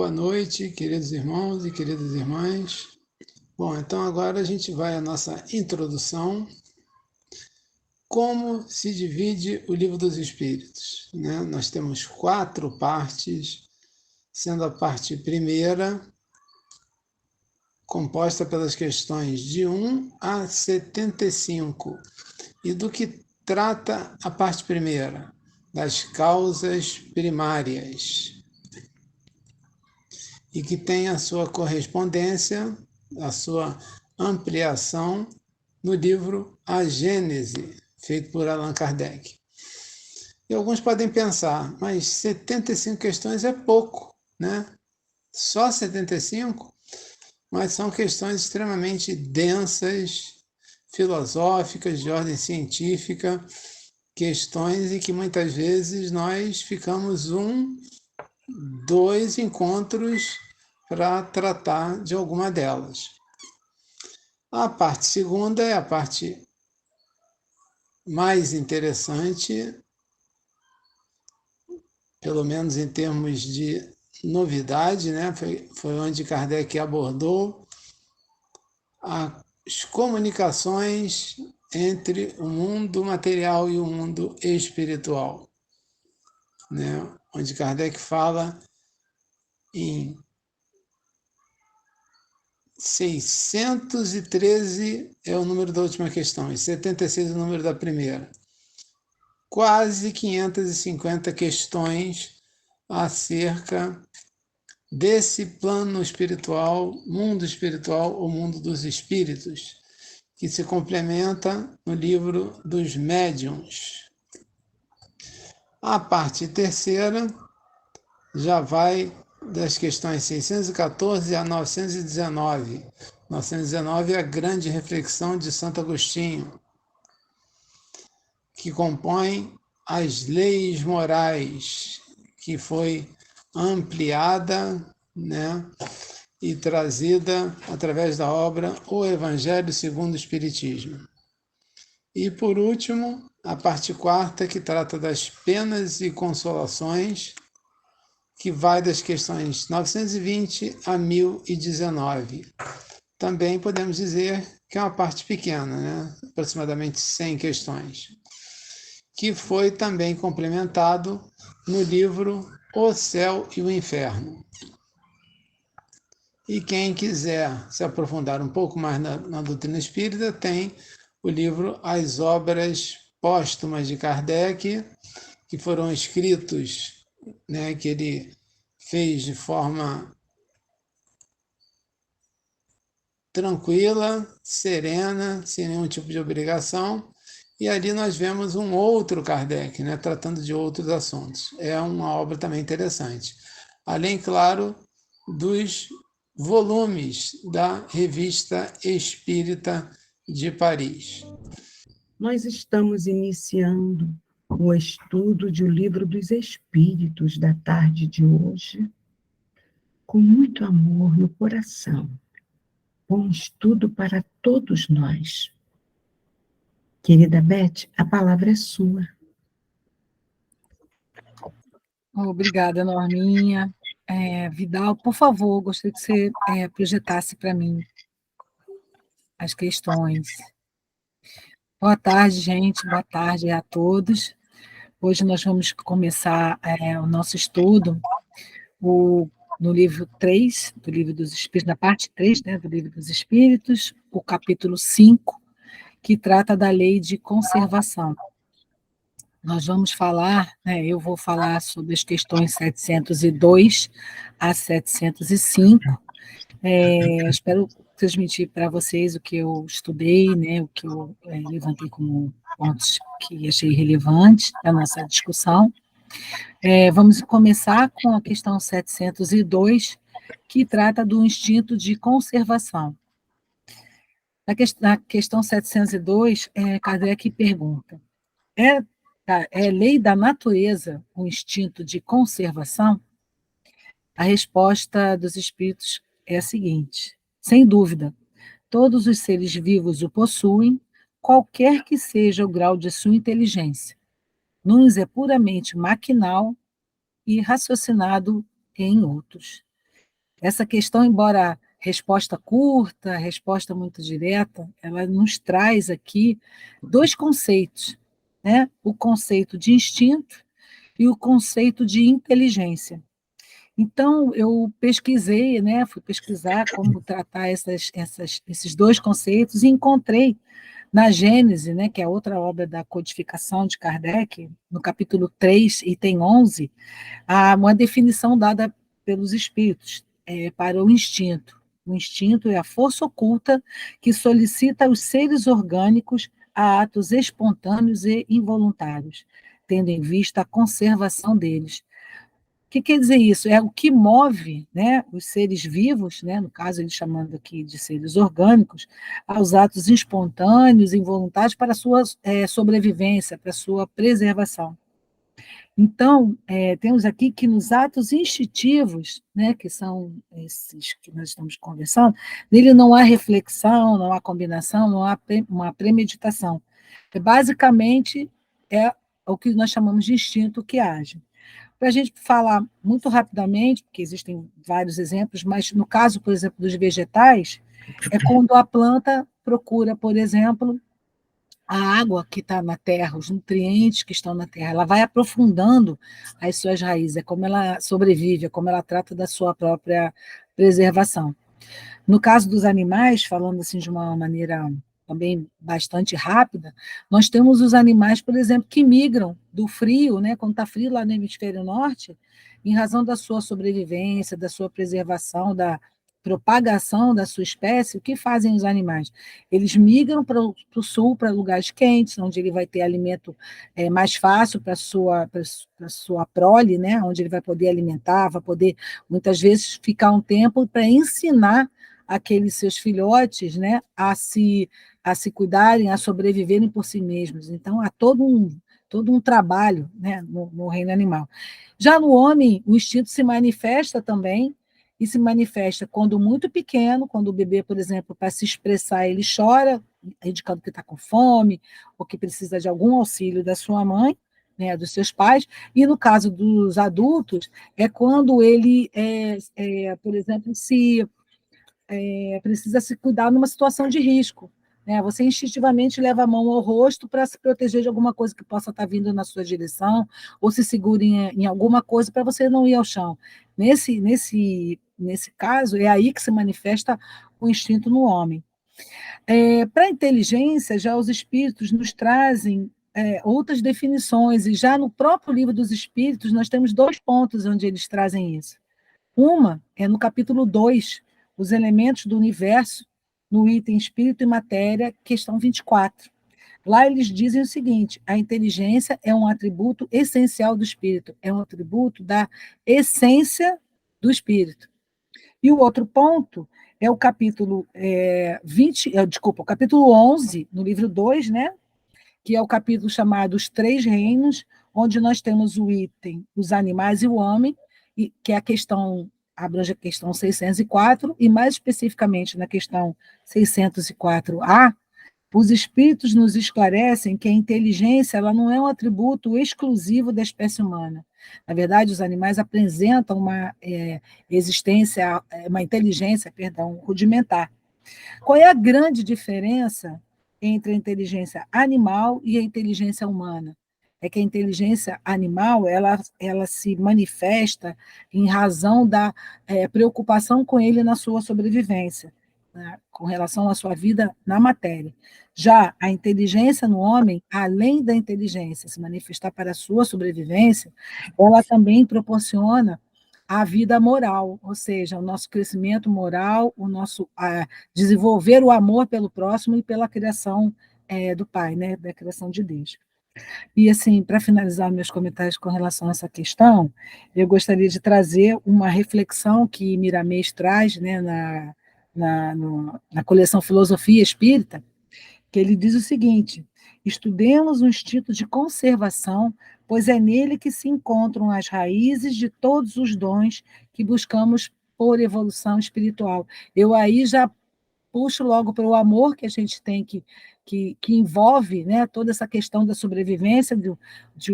boa noite, queridos irmãos e queridas irmãs. Bom, então agora a gente vai à nossa introdução. Como se divide o Livro dos Espíritos, né? Nós temos 4 partes, sendo a parte primeira composta pelas questões de 1 a 75. E do que trata a parte primeira? Das causas primárias. E que tem a sua correspondência, a sua ampliação no livro A Gênese, feito por Allan Kardec. E alguns podem pensar, mas 75 questões é pouco, né? Só 75? Mas são questões extremamente densas, filosóficas, de ordem científica, questões em que muitas vezes nós ficamos 2 encontros para tratar de alguma delas. A parte segunda é a parte mais interessante, pelo menos em termos de novidade, né? Foi onde Kardec abordou as comunicações entre o mundo material e o mundo espiritual, né? Onde Kardec fala em 613 é o número da última questão, e 76 é o número da primeira. Quase 550 questões acerca desse plano espiritual, o mundo dos espíritos, que se complementa no livro dos médiuns. A parte terceira já vai das questões 614 a 919. 919 é a grande reflexão de Santo Agostinho, que compõe as leis morais, que foi ampliada, né, e trazida através da obra O Evangelho segundo o Espiritismo. E, por último, a parte quarta, que trata das penas e consolações, que vai das questões 920 a 1019. Também podemos dizer que é uma parte pequena, né? Aproximadamente 100 questões, que foi também complementado no livro O Céu e o Inferno. E quem quiser se aprofundar um pouco mais na doutrina espírita, tem o livro As Obras Póstumas de Kardec, que foram escritos, né, que ele fez de forma tranquila, serena, sem nenhum tipo de obrigação, e ali nós vemos um outro Kardec, né, tratando de outros assuntos. É uma obra também interessante. Além, claro, dos volumes da Revista Espírita de Paris. Nós estamos iniciando o estudo de O Livro dos Espíritos da tarde de hoje, com muito amor no coração. Bom estudo para todos nós. Querida Beth, a palavra é sua. Obrigada, Norminha. Vidal, por favor, gostaria que você projetasse para mim as questões. Boa tarde, gente. Boa tarde a todos. Hoje nós vamos começar o nosso estudo no livro 3, do Livro dos Espíritos, na parte 3, né, do Livro dos Espíritos, o capítulo 5, que trata da lei de conservação. Nós vamos falar, né, eu vou falar sobre as questões 702 a 705. Espero transmitir para vocês o que eu estudei, né, o que eu levantei como pontos que achei relevantes na nossa discussão. Vamos começar com a questão 702, que trata do instinto de conservação. Na questão 702, Kardec pergunta: é lei da natureza o instinto de conservação? A resposta dos espíritos é a seguinte: sem dúvida, todos os seres vivos o possuem, qualquer que seja o grau de sua inteligência. Nuns é puramente maquinal e raciocinado em outros. Essa questão, embora resposta curta, resposta muito direta, ela nos traz aqui dois conceitos, né? O conceito de instinto e o conceito de inteligência. Então, eu pesquisei, né? Fui pesquisar como tratar esses dois conceitos e encontrei na Gênese, né, que é outra obra da codificação de Kardec, no capítulo 3, item 11, há uma definição dada pelos espíritos para o instinto. O instinto é a força oculta que solicita os seres orgânicos a atos espontâneos e involuntários, tendo em vista a conservação deles. O que quer dizer isso? É o que move, né, os seres vivos, né, no caso ele chamando aqui de seres orgânicos, aos atos espontâneos e involuntários para a sua sobrevivência, para a sua preservação. Então, temos aqui que nos atos instintivos, né, que são esses que nós estamos conversando, nele não há reflexão, não há combinação, não há uma premeditação. Basicamente, é o que nós chamamos de instinto que age. Para a gente falar muito rapidamente, porque existem vários exemplos, mas no caso, por exemplo, dos vegetais, é quando a planta procura, por exemplo, a água que está na terra, os nutrientes que estão na terra, ela vai aprofundando as suas raízes, é como ela sobrevive, é como ela trata da sua própria preservação. No caso dos animais, falando assim de uma maneira também bastante rápida, nós temos os animais, por exemplo, que migram do frio, né, quando está frio lá no hemisfério norte, em razão da sua sobrevivência, da sua preservação, da propagação da sua espécie. O que fazem os animais? Eles migram para o sul, para lugares quentes, onde ele vai ter alimento mais fácil para a sua prole, né, onde ele vai poder alimentar, vai poder, muitas vezes, ficar um tempo para ensinar aqueles seus filhotes, né, a se cuidarem, a sobreviverem por si mesmos. Então, há todo um trabalho, né, no reino animal. Já no homem, o instinto se manifesta também, e se manifesta quando muito pequeno, quando o bebê, por exemplo, para se expressar, ele chora, indicando que está com fome, ou que precisa de algum auxílio da sua mãe, né, dos seus pais, e no caso dos adultos, é quando ele, por exemplo, precisa se cuidar numa situação de risco. Né? Você instintivamente leva a mão ao rosto para se proteger de alguma coisa que possa estar vindo na sua direção, ou se segure em alguma coisa para você não ir ao chão. Nesse caso, é aí que se manifesta o instinto no homem. Para a inteligência, já os espíritos nos trazem outras definições, e já no próprio livro dos espíritos, nós temos 2 pontos onde eles trazem isso. Uma é no capítulo 2, os elementos do universo, no item espírito e matéria, questão 24. Lá eles dizem o seguinte: a inteligência é um atributo essencial do espírito, é um atributo da essência do espírito. E o outro ponto é o capítulo o capítulo 11, no livro 2, né? Que é o capítulo chamado Os Três Reinos, onde nós temos o item os animais e o homem, que é a questão, abrange a questão 604, e mais especificamente na questão 604A, os espíritos nos esclarecem que a inteligência ela não é um atributo exclusivo da espécie humana. Na verdade, os animais apresentam uma uma inteligência, rudimentar. Qual é a grande diferença entre a inteligência animal e a inteligência humana? É que a inteligência animal ela se manifesta em razão da preocupação com ele na sua sobrevivência, né, com relação à sua vida na matéria. Já a inteligência no homem, além da inteligência se manifestar para a sua sobrevivência, ela também proporciona a vida moral, ou seja, o nosso crescimento moral, o nosso desenvolver o amor pelo próximo e pela criação do Pai, né, da criação de Deus. E, assim, para finalizar meus comentários com relação a essa questão, eu gostaria de trazer uma reflexão que Miramês traz, né, na coleção Filosofia Espírita, que ele diz o seguinte: estudemos o instinto de conservação, pois é nele que se encontram as raízes de todos os dons que buscamos por evolução espiritual. Eu aí já puxo logo para o amor que a gente tem que envolve, né, toda essa questão da sobrevivência de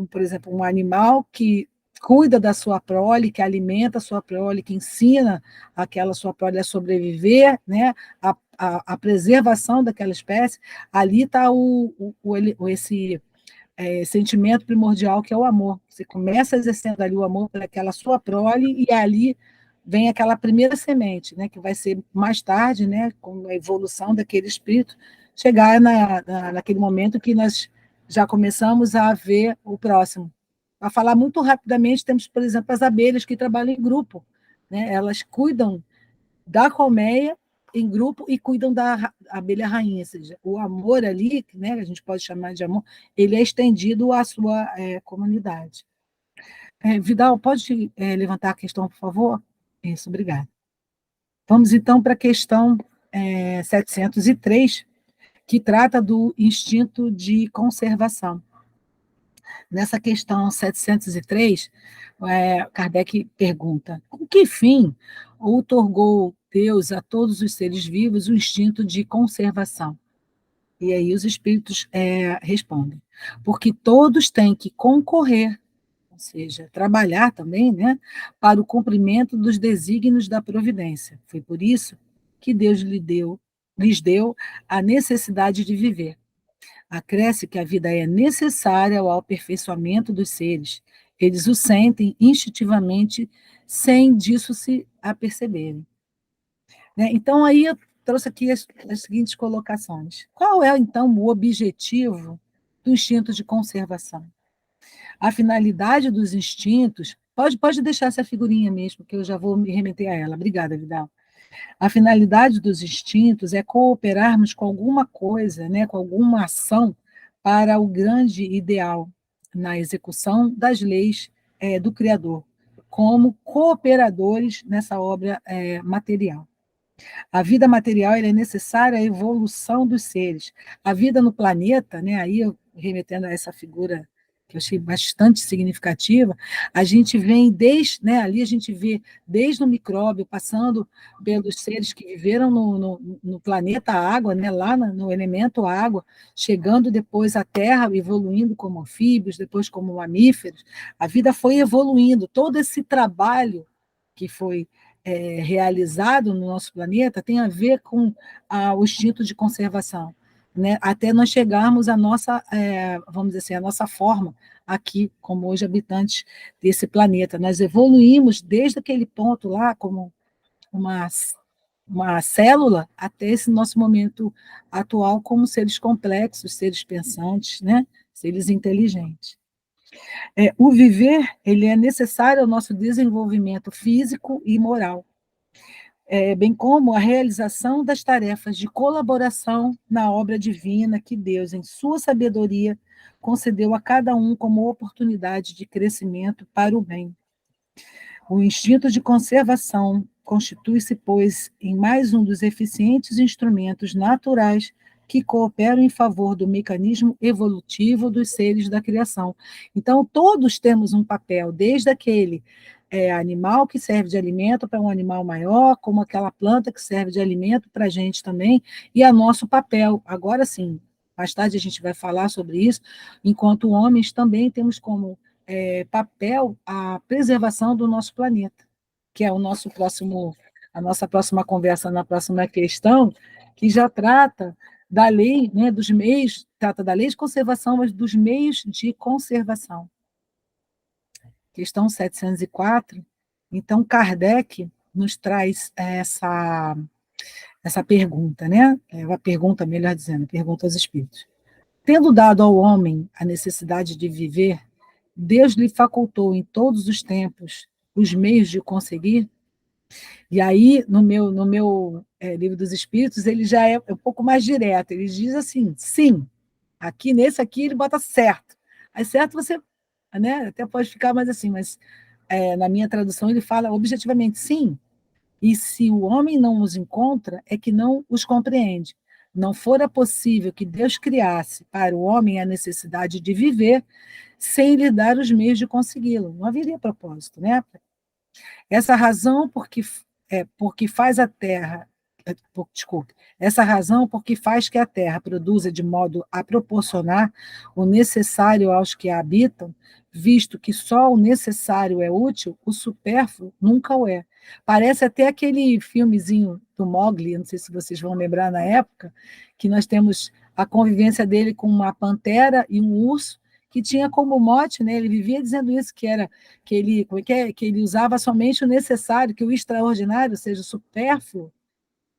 por exemplo, um animal que cuida da sua prole, que alimenta a sua prole, que ensina aquela sua prole a sobreviver, né? A preservação daquela espécie, ali está esse sentimento primordial que é o amor. Você começa exercendo ali o amor por aquela sua prole e ali vem aquela primeira semente, né, que vai ser mais tarde, né, com a evolução daquele espírito, chegar naquele momento que nós já começamos a ver o próximo. Para falar muito rapidamente, temos, por exemplo, as abelhas que trabalham em grupo, né? Elas cuidam da colmeia em grupo e cuidam da abelha rainha, ou seja, o amor ali, né, a gente pode chamar de amor, ele é estendido à sua comunidade. Vidal, pode levantar a questão, por favor? Isso, obrigada. Vamos, então, para a questão 703, que trata do instinto de conservação. Nessa questão 703, Kardec pergunta: com que fim outorgou Deus a todos os seres vivos o instinto de conservação? E aí os espíritos respondem: porque todos têm que concorrer, ou seja, trabalhar também, né, para o cumprimento dos desígnios da providência. Foi por isso que Deus lhes deu a necessidade de viver. Acresce que a vida é necessária ao aperfeiçoamento dos seres. Eles o sentem instintivamente, sem disso se aperceberem. Né? Então, aí eu trouxe aqui as seguintes colocações. Qual é, então, o objetivo do instinto de conservação? A finalidade dos instintos... Pode deixar essa figurinha mesmo, que eu já vou me remeter a ela. Obrigada, Vidal. A finalidade dos instintos é cooperarmos com alguma coisa, né, com alguma ação para o grande ideal na execução das leis do Criador, como cooperadores nessa obra material. A vida material é necessária à evolução dos seres. A vida no planeta, né, aí eu remetendo a essa figura que eu achei bastante significativa, a gente vem né, ali a gente vê desde o micróbio, passando pelos seres que viveram no planeta água, né, lá no elemento água, chegando depois à Terra, evoluindo como anfíbios, depois como mamíferos. A vida foi evoluindo, todo esse trabalho que foi realizado no nosso planeta tem a ver com o instinto de conservação, né? Até nós chegarmos à nossa, vamos dizer assim, a nossa forma aqui, como hoje habitantes desse planeta. Nós evoluímos desde aquele ponto lá, como uma célula, até esse nosso momento atual, como seres complexos, seres pensantes, né? Seres inteligentes. O viver, ele é necessário ao nosso desenvolvimento físico e moral, bem como a realização das tarefas de colaboração na obra divina que Deus, em sua sabedoria, concedeu a cada um como oportunidade de crescimento para o bem. O instinto de conservação constitui-se, pois, em mais um dos eficientes instrumentos naturais que cooperam em favor do mecanismo evolutivo dos seres da criação. Então, todos temos um papel, desde aquele animal que serve de alimento para um animal maior, como aquela planta que serve de alimento para a gente também, e é nosso papel. Agora sim, mais tarde a gente vai falar sobre isso, enquanto homens também temos como papel a preservação do nosso planeta, que é a nossa próxima conversa na próxima questão, que já trata da lei, né, dos meios, trata da lei de conservação, mas dos meios de conservação. Questão 704. Então, Kardec nos traz essa pergunta, né? Uma pergunta, melhor dizendo, pergunta aos espíritos. Tendo dado ao homem a necessidade de viver, Deus lhe facultou em todos os tempos os meios de conseguir? E aí, no meu livro dos Espíritos, ele já é um pouco mais direto. Ele diz assim, sim. Nesse aqui, ele bota certo. Aí certo você, né, até pode ficar mais assim, mas na minha tradução ele fala objetivamente sim. E se o homem não os encontra, é que não os compreende. Não fora possível que Deus criasse para o homem a necessidade de viver sem lhe dar os meios de consegui-lo. Não haveria propósito, né? Essa razão porque faz a Terra, desculpe, essa razão porque faz que a Terra produza de modo a proporcionar o necessário aos que a habitam, visto que só o necessário é útil, o supérfluo nunca o é. Parece até aquele filmezinho do Mowgli, não sei se vocês vão lembrar na época, que nós temos a convivência dele com uma pantera e um urso, que tinha como mote, né, ele vivia dizendo isso, que era como é que ele usava somente o necessário, que o extraordinário, ou seja, o supérfluo,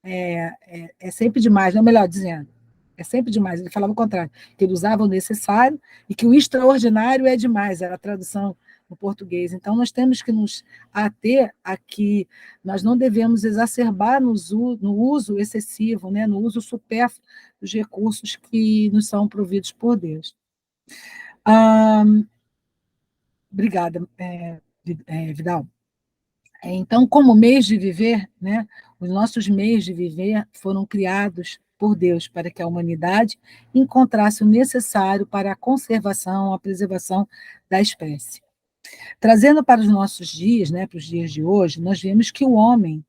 é sempre demais, não, melhor dizendo, é sempre demais. Ele falava o contrário, que ele usava o necessário e que o extraordinário é demais, era a tradução no português. Então, nós temos que nos ater a que nós não devemos exacerbar no uso excessivo, né, no uso supérfluo dos recursos que nos são providos por Deus. Obrigada, Vidal. Então, como meios de viver, né, os nossos meios de viver foram criados por Deus para que a humanidade encontrasse o necessário para a conservação, a preservação da espécie. Trazendo para os nossos dias, né, para os dias de hoje, nós vemos que o homem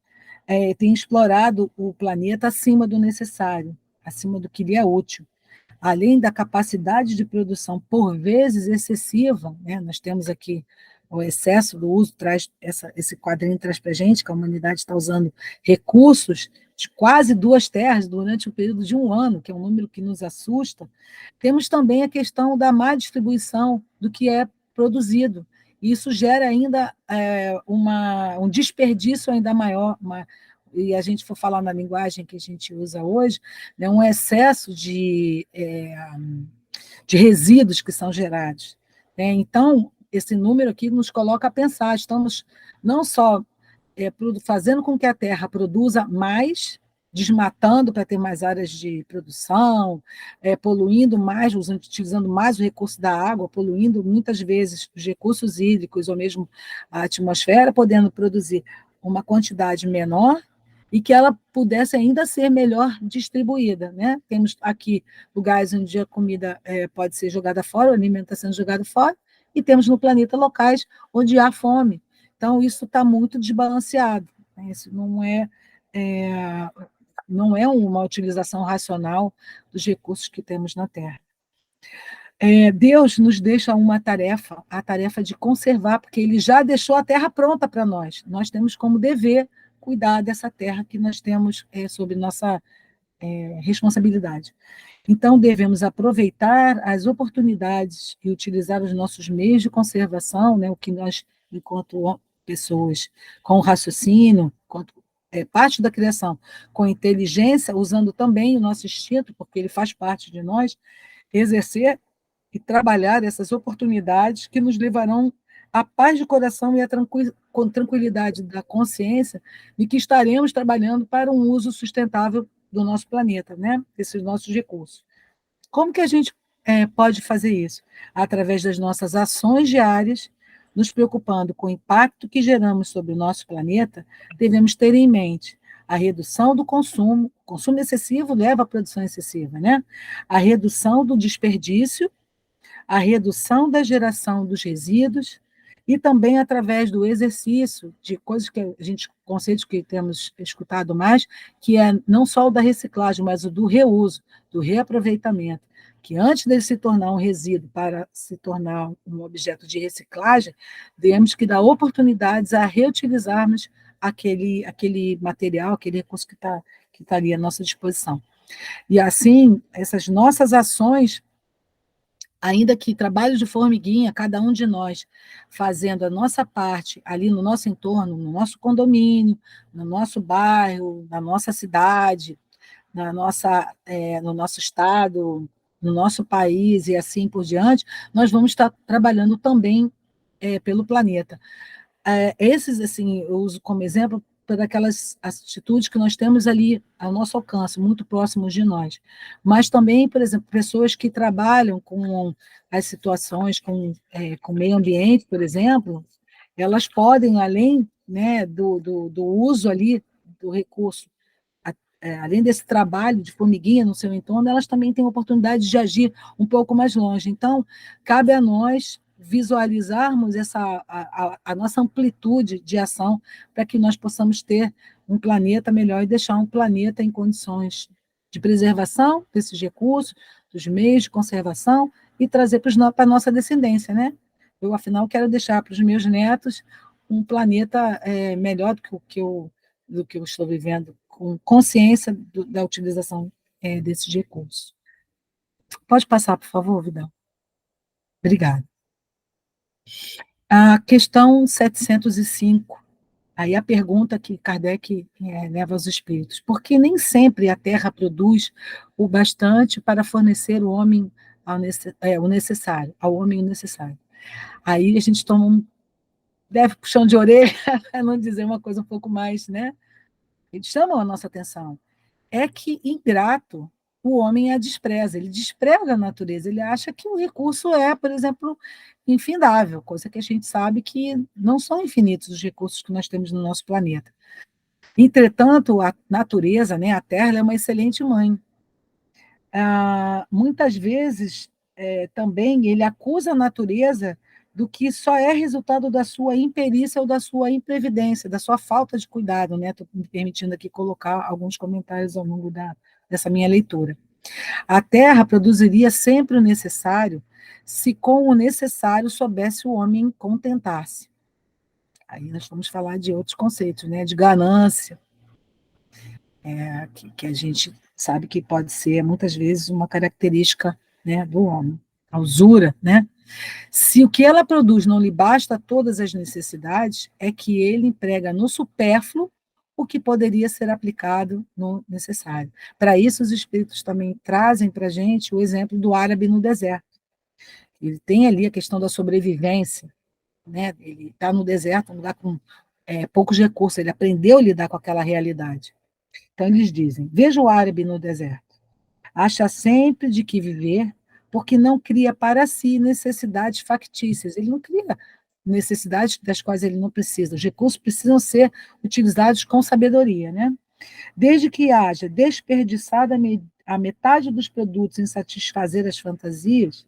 tem explorado o planeta acima do necessário, acima do que lhe é útil. Além da capacidade de produção, por vezes excessiva, né, nós temos aqui o excesso do uso, esse quadrinho traz para a gente que a humanidade está usando recursos de quase 2 terras durante o período de 1 ano, que é um número que nos assusta. Temos também a questão da má distribuição do que é produzido. Isso gera ainda um desperdício ainda maior, e a gente for falar na linguagem que a gente usa hoje, né, um excesso de resíduos que são gerados. Né? Então, esse número aqui nos coloca a pensar, estamos não só fazendo com que a terra produza mais, desmatando para ter mais áreas de produção, poluindo mais, utilizando mais o recurso da água, poluindo muitas vezes os recursos hídricos ou mesmo a atmosfera, podendo produzir uma quantidade menor e que ela pudesse ainda ser melhor distribuída. Né? Temos aqui lugares onde a comida pode ser jogada fora, o alimento está sendo jogado fora, e temos no planeta locais onde há fome. Então, isso está muito desbalanceado. Né? Isso não é uma utilização racional dos recursos que temos na Terra. Deus nos deixa uma tarefa, a tarefa de conservar, porque Ele já deixou a Terra pronta para nós. Nós temos como dever cuidar dessa terra que nós temos sob nossa responsabilidade. Então, devemos aproveitar as oportunidades e utilizar os nossos meios de conservação, né, o que nós, enquanto pessoas com raciocínio, enquanto parte da criação, com inteligência, usando também o nosso instinto, porque ele faz parte de nós, exercer e trabalhar essas oportunidades que nos levarão à paz de coração e à tranquilidade da consciência de que estaremos trabalhando para um uso sustentável do nosso planeta, né? Desses nossos recursos. Como que a gente pode fazer isso? Através das nossas ações diárias, nos preocupando com o impacto que geramos sobre o nosso planeta, devemos ter em mente a redução do consumo. O consumo excessivo leva à produção excessiva, né? A redução do desperdício, a redução da geração dos resíduos e também através do exercício de coisas que conceitos que temos escutado mais, que é não só o da reciclagem, mas o do reuso, do reaproveitamento, que antes dele se tornar um resíduo para se tornar um objeto de reciclagem, temos que dar oportunidades a reutilizarmos aquele material, aquele recurso que estaria à nossa disposição. E assim, essas nossas ações, ainda que trabalho de formiguinha, cada um de nós fazendo a nossa parte ali no nosso entorno, no nosso condomínio, no nosso bairro, na nossa cidade, no nosso estado, no nosso país e assim por diante, nós vamos estar trabalhando também pelo planeta. Esses, assim, eu uso como exemplo por aquelas atitudes que nós temos ali ao nosso alcance, muito próximos de nós. Mas também, por exemplo, pessoas que trabalham com as situações, com o meio ambiente, por exemplo, elas podem, além, né, do uso ali do recurso, além desse trabalho de formiguinha no seu entorno, elas também têm a oportunidade de agir um pouco mais longe. Então, cabe a nós visualizarmos a nossa amplitude de ação para que nós possamos ter um planeta melhor e deixar um planeta em condições de preservação desses recursos, dos meios de conservação e trazer para a nossa descendência, né? Eu, afinal, quero deixar para os meus netos um planeta melhor do que eu estou vivendo, com consciência da utilização desses recursos. Pode passar, por favor, Vidal? Obrigada. A questão 705, aí a pergunta que Kardec leva aos espíritos: por que nem sempre a Terra produz o bastante para fornecer o homem o necessário, ao homem o necessário? Aí a gente toma um leve puxão de orelha, a não dizer uma coisa um pouco mais, né? Eles chamam a nossa atenção. É que, ingrato, o homem a despreza, ele despreza a natureza, ele acha que o recurso é, por exemplo, infindável, coisa que a gente sabe que não são infinitos os recursos que nós temos no nosso planeta. Entretanto, a natureza, né, a Terra, ela é uma excelente mãe. Muitas vezes, também, ele acusa a natureza do que só é resultado da sua imperícia ou da sua imprevidência, da sua falta de cuidado, né? Estou me permitindo aqui colocar alguns comentários ao longo dessa minha leitura. A Terra produziria sempre o necessário se com o necessário soubesse o homem contentar-se. Aí nós vamos falar de outros conceitos, né? De ganância, que a gente sabe que pode ser, muitas vezes, uma característica, né, do homem. A usura, né? Se o que ela produz não lhe basta todas as necessidades, é que ele emprega no supérfluo o que poderia ser aplicado no necessário. Para isso, os espíritos também trazem para a gente o exemplo do árabe no deserto. Ele tem ali a questão da sobrevivência, né? Ele está no deserto, um lugar com poucos recursos, ele aprendeu a lidar com aquela realidade. Então, eles dizem: veja o árabe no deserto. Acha sempre de que viver, porque não cria para si necessidades factícias. Ele não cria necessidades das quais ele não precisa. Os recursos precisam ser utilizados com sabedoria, né? Desde que haja desperdiçado a metade dos produtos em satisfazer as fantasias,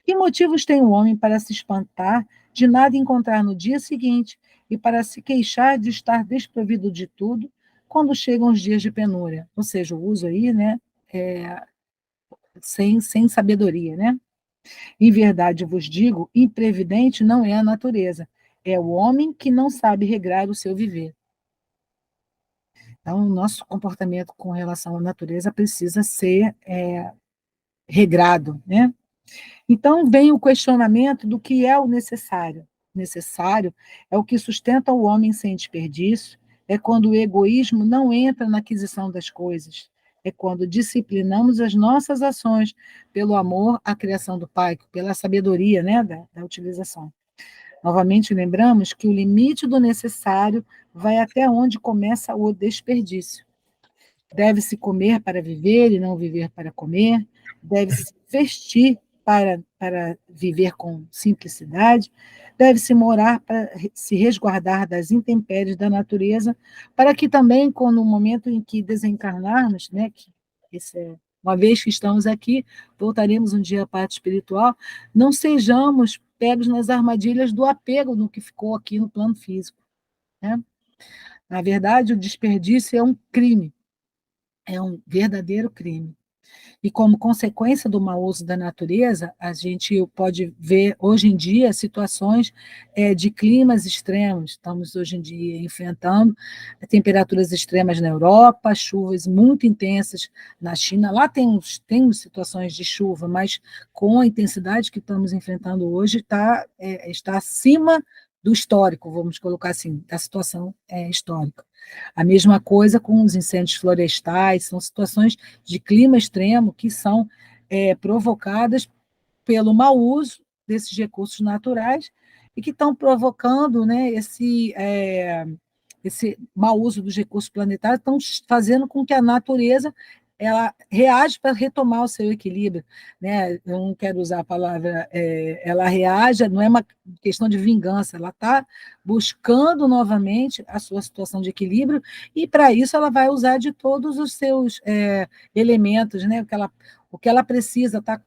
que motivos tem o homem para se espantar de nada encontrar no dia seguinte e para se queixar de estar desprovido de tudo quando chegam os dias de penúria? Ou seja, o uso aí, né, sem sabedoria, né? Em verdade vos digo, imprevidente não é a natureza, é o homem que não sabe regrar o seu viver. Então, o nosso comportamento com relação à natureza precisa ser regrado, né? Então, vem o questionamento do que é o necessário. Necessário é o que sustenta o homem sem desperdício, é quando o egoísmo não entra na aquisição das coisas, é quando disciplinamos as nossas ações pelo amor à criação do Pai, pela sabedoria, né, da utilização. Novamente, lembramos que o limite do necessário vai até onde começa o desperdício. Deve-se comer para viver e não viver para comer, deve-se vestir para viver com simplicidade, deve-se morar para se resguardar das intempéries da natureza, para que também, quando no momento em que desencarnarmos, né, uma vez que estamos aqui, voltaremos um dia à parte espiritual, não sejamos pegos nas armadilhas do apego no que ficou aqui no plano físico, né? Na verdade, o desperdício é um crime, é um verdadeiro crime. E como consequência do mau uso da natureza, a gente pode ver hoje em dia situações de climas extremos. Estamos hoje em dia enfrentando temperaturas extremas na Europa, chuvas muito intensas na China. Lá tem situações de chuva, mas com a intensidade que estamos enfrentando hoje, está acima do histórico, vamos colocar assim, da situação histórica. A mesma coisa com os incêndios florestais, são situações de clima extremo que são provocadas pelo mau uso desses recursos naturais e que estão provocando, né, esse mau uso dos recursos planetários, estão fazendo com que a natureza ela reage para retomar o seu equilíbrio, né? Eu não quero usar a palavra, ela reage, não é uma questão de vingança, ela está buscando novamente a sua situação de equilíbrio, e para isso ela vai usar de todos os seus elementos, né? O que ela precisa, tá?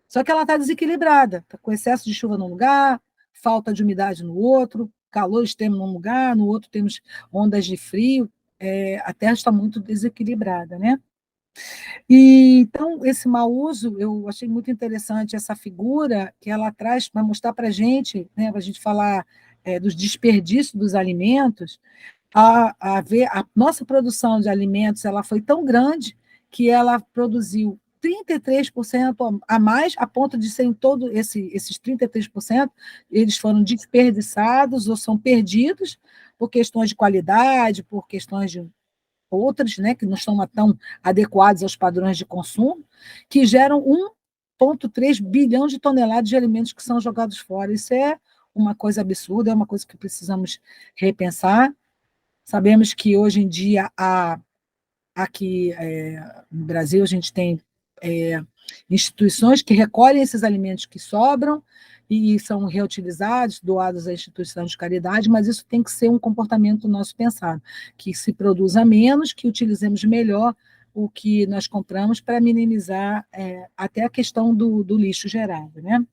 Só que ela está desequilibrada, está com excesso de chuva num lugar, falta de umidade no outro, calor extremo num lugar, no outro temos ondas de frio, a Terra está muito desequilibrada, né? E, então, esse mau uso, eu achei muito interessante essa figura que ela traz para mostrar para a gente, né, para a gente falar dos desperdícios dos alimentos, a ver a nossa produção de alimentos ela foi tão grande que ela produziu 33% a mais, a ponto de serem todos esses 33%, eles foram desperdiçados ou são perdidos por questões de qualidade, por questões de outras, né, que não estão tão adequados aos padrões de consumo, que geram 1,3 bilhão de toneladas de alimentos que são jogados fora. Isso é uma coisa absurda, é uma coisa que precisamos repensar. Sabemos que hoje em dia, aqui no Brasil, a gente tem instituições que recolhem esses alimentos que sobram e são reutilizados, doados à instituição de caridade, mas isso tem que ser um comportamento nosso pensado, que se produza menos, que utilizemos melhor o que nós compramos para minimizar até a questão do lixo gerado, né?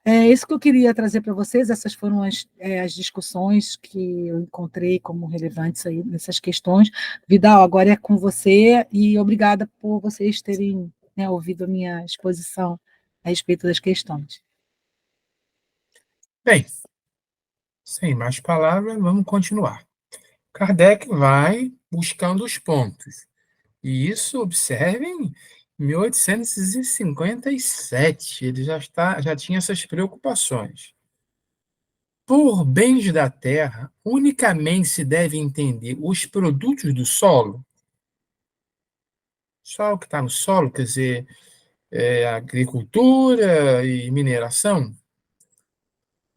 É isso que eu queria trazer para vocês, essas foram as discussões que eu encontrei como relevantes aí nessas questões. Vidal, agora é com você, e obrigada por vocês terem, né, ouvido a minha exposição a respeito das questões. Bem, sem mais palavras, vamos continuar. Kardec vai buscando os pontos. E isso, observem, 1857, ele já tinha essas preocupações. Por bens da terra, unicamente se deve entender os produtos do solo. Só o que está no solo, quer dizer, agricultura e mineração,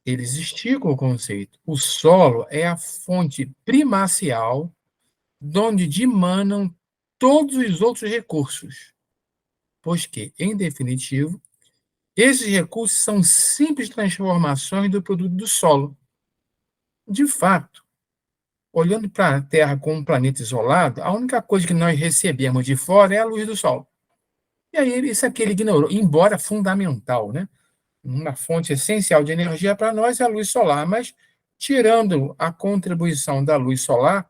eles esticam o conceito. O solo é a fonte primacial de onde dimanam todos os outros recursos, pois que, em definitivo, esses recursos são simples transformações do produto do solo. De fato, olhando para a Terra como um planeta isolado, a única coisa que nós recebemos de fora é a luz do Sol. E aí, isso aqui ele ignorou, embora fundamental, né? Uma fonte essencial de energia para nós é a luz solar, mas tirando a contribuição da luz solar,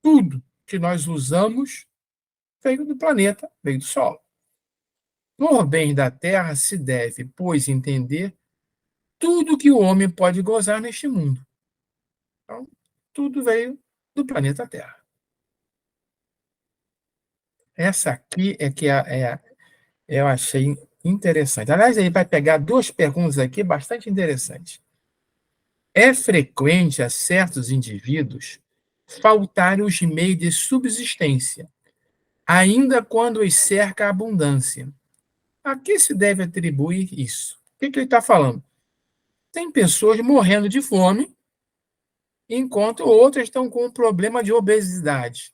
tudo que nós usamos veio do planeta, veio do Sol. Por bem da Terra se deve, pois, entender tudo que o homem pode gozar neste mundo. Então, tudo veio do planeta Terra. Essa aqui é que eu achei interessante. Aliás, ele vai pegar duas perguntas aqui bastante interessantes. É frequente a certos indivíduos faltarem os meios de subsistência, ainda quando os cerca a abundância. A que se deve atribuir isso? O que ele está falando? Tem pessoas morrendo de fome, enquanto outras estão com um problema de obesidade.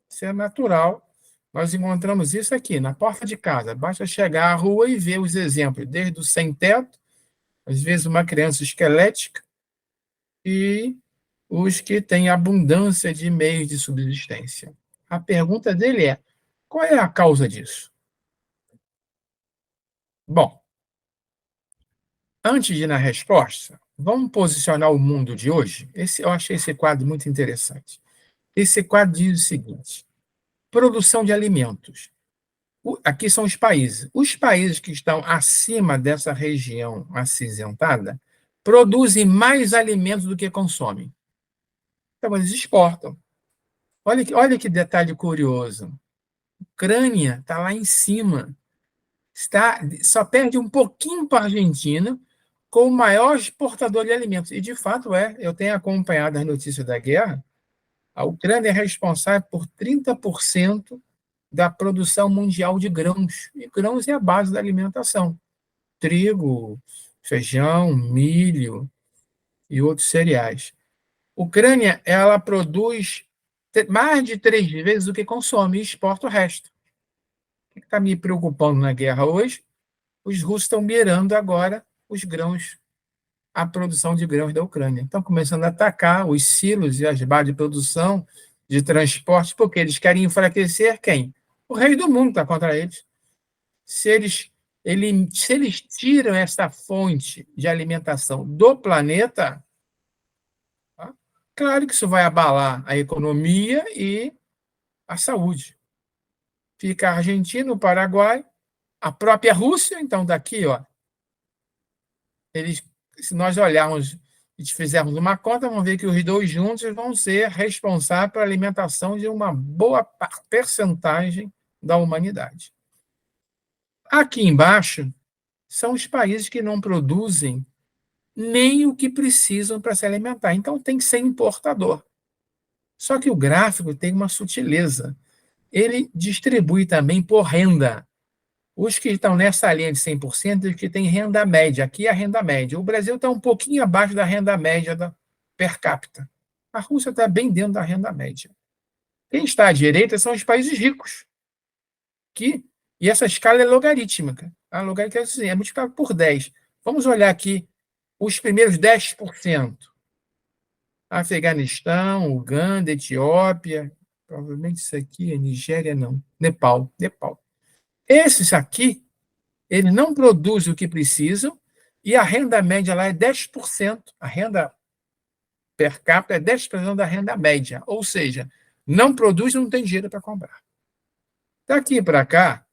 Isso é natural. Nós encontramos isso aqui, na porta de casa. Basta chegar à rua e ver os exemplos, desde o sem-teto, às vezes uma criança esquelética, e os que têm abundância de meios de subsistência. A pergunta dele é: qual é a causa disso? Bom, antes de ir na resposta, vamos posicionar o mundo de hoje? Eu achei esse quadro muito interessante. Esse quadro diz o seguinte: produção de alimentos. Aqui são os países. Os países que estão acima dessa região acinzentada produzem mais alimentos do que consomem. Então, eles exportam. Olha que detalhe curioso. Ucrânia está lá em cima. Só perde um pouquinho para a Argentina, com o maior exportador de alimentos. E, de fato, eu tenho acompanhado as notícias da guerra. A Ucrânia é responsável por 30% da produção mundial de grãos. E grãos é a base da alimentação. Trigo, feijão, milho e outros cereais. A Ucrânia, ela produz mais de 3 vezes o que consome e exporta o resto. O que está me preocupando na guerra hoje? Os russos estão mirando agora os grãos, a produção de grãos da Ucrânia. Estão começando a atacar os silos e as bases de produção, de transporte, porque eles querem enfraquecer quem? O rei do mundo está contra eles. Se eles tiram essa fonte de alimentação do planeta, tá? Claro que isso vai abalar a economia e a saúde. fica a Argentina, o Paraguai, a própria Rússia. Então, daqui, ó, se nós olharmos e fizermos uma conta, vamos ver que os dois juntos vão ser responsáveis pela alimentação de uma boa percentagem da humanidade. Aqui embaixo são os países que não produzem nem o que precisam para se alimentar. Então, tem que ser importador. Só que o gráfico tem uma sutileza. Ele distribui também por renda. Os que estão nessa linha de 100%, os que têm renda média. Aqui é a renda média. O Brasil está um pouquinho abaixo da renda média per capita. A Rússia está bem dentro da renda média. Quem está à direita são os países ricos. E essa escala é logarítmica. A logarítmica é multiplicada por 10. Vamos olhar aqui os primeiros 10%. Afeganistão, Uganda, Etiópia, provavelmente isso aqui é Nigéria, não. Nepal. Esses aqui, eles não produzem o que precisam e a renda média lá é 10%. A renda per capita é 10% da renda média. Ou seja, não produz e não tem dinheiro para comprar. Daqui para cá,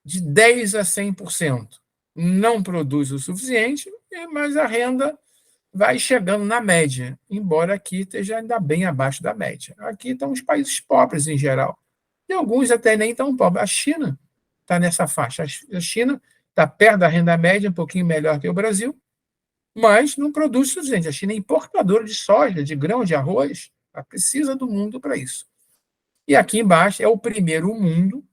de 10% a 100%, não produz o suficiente, mas a renda vai chegando na média, embora aqui esteja ainda bem abaixo da média. Aqui estão os países pobres em geral, e alguns até nem tão pobres. A China está nessa faixa. A China está perto da renda média, um pouquinho melhor que o Brasil, mas não produz o suficiente. A China é importadora de soja, de grão, de arroz, ela precisa do mundo para isso. E aqui embaixo é o primeiro mundo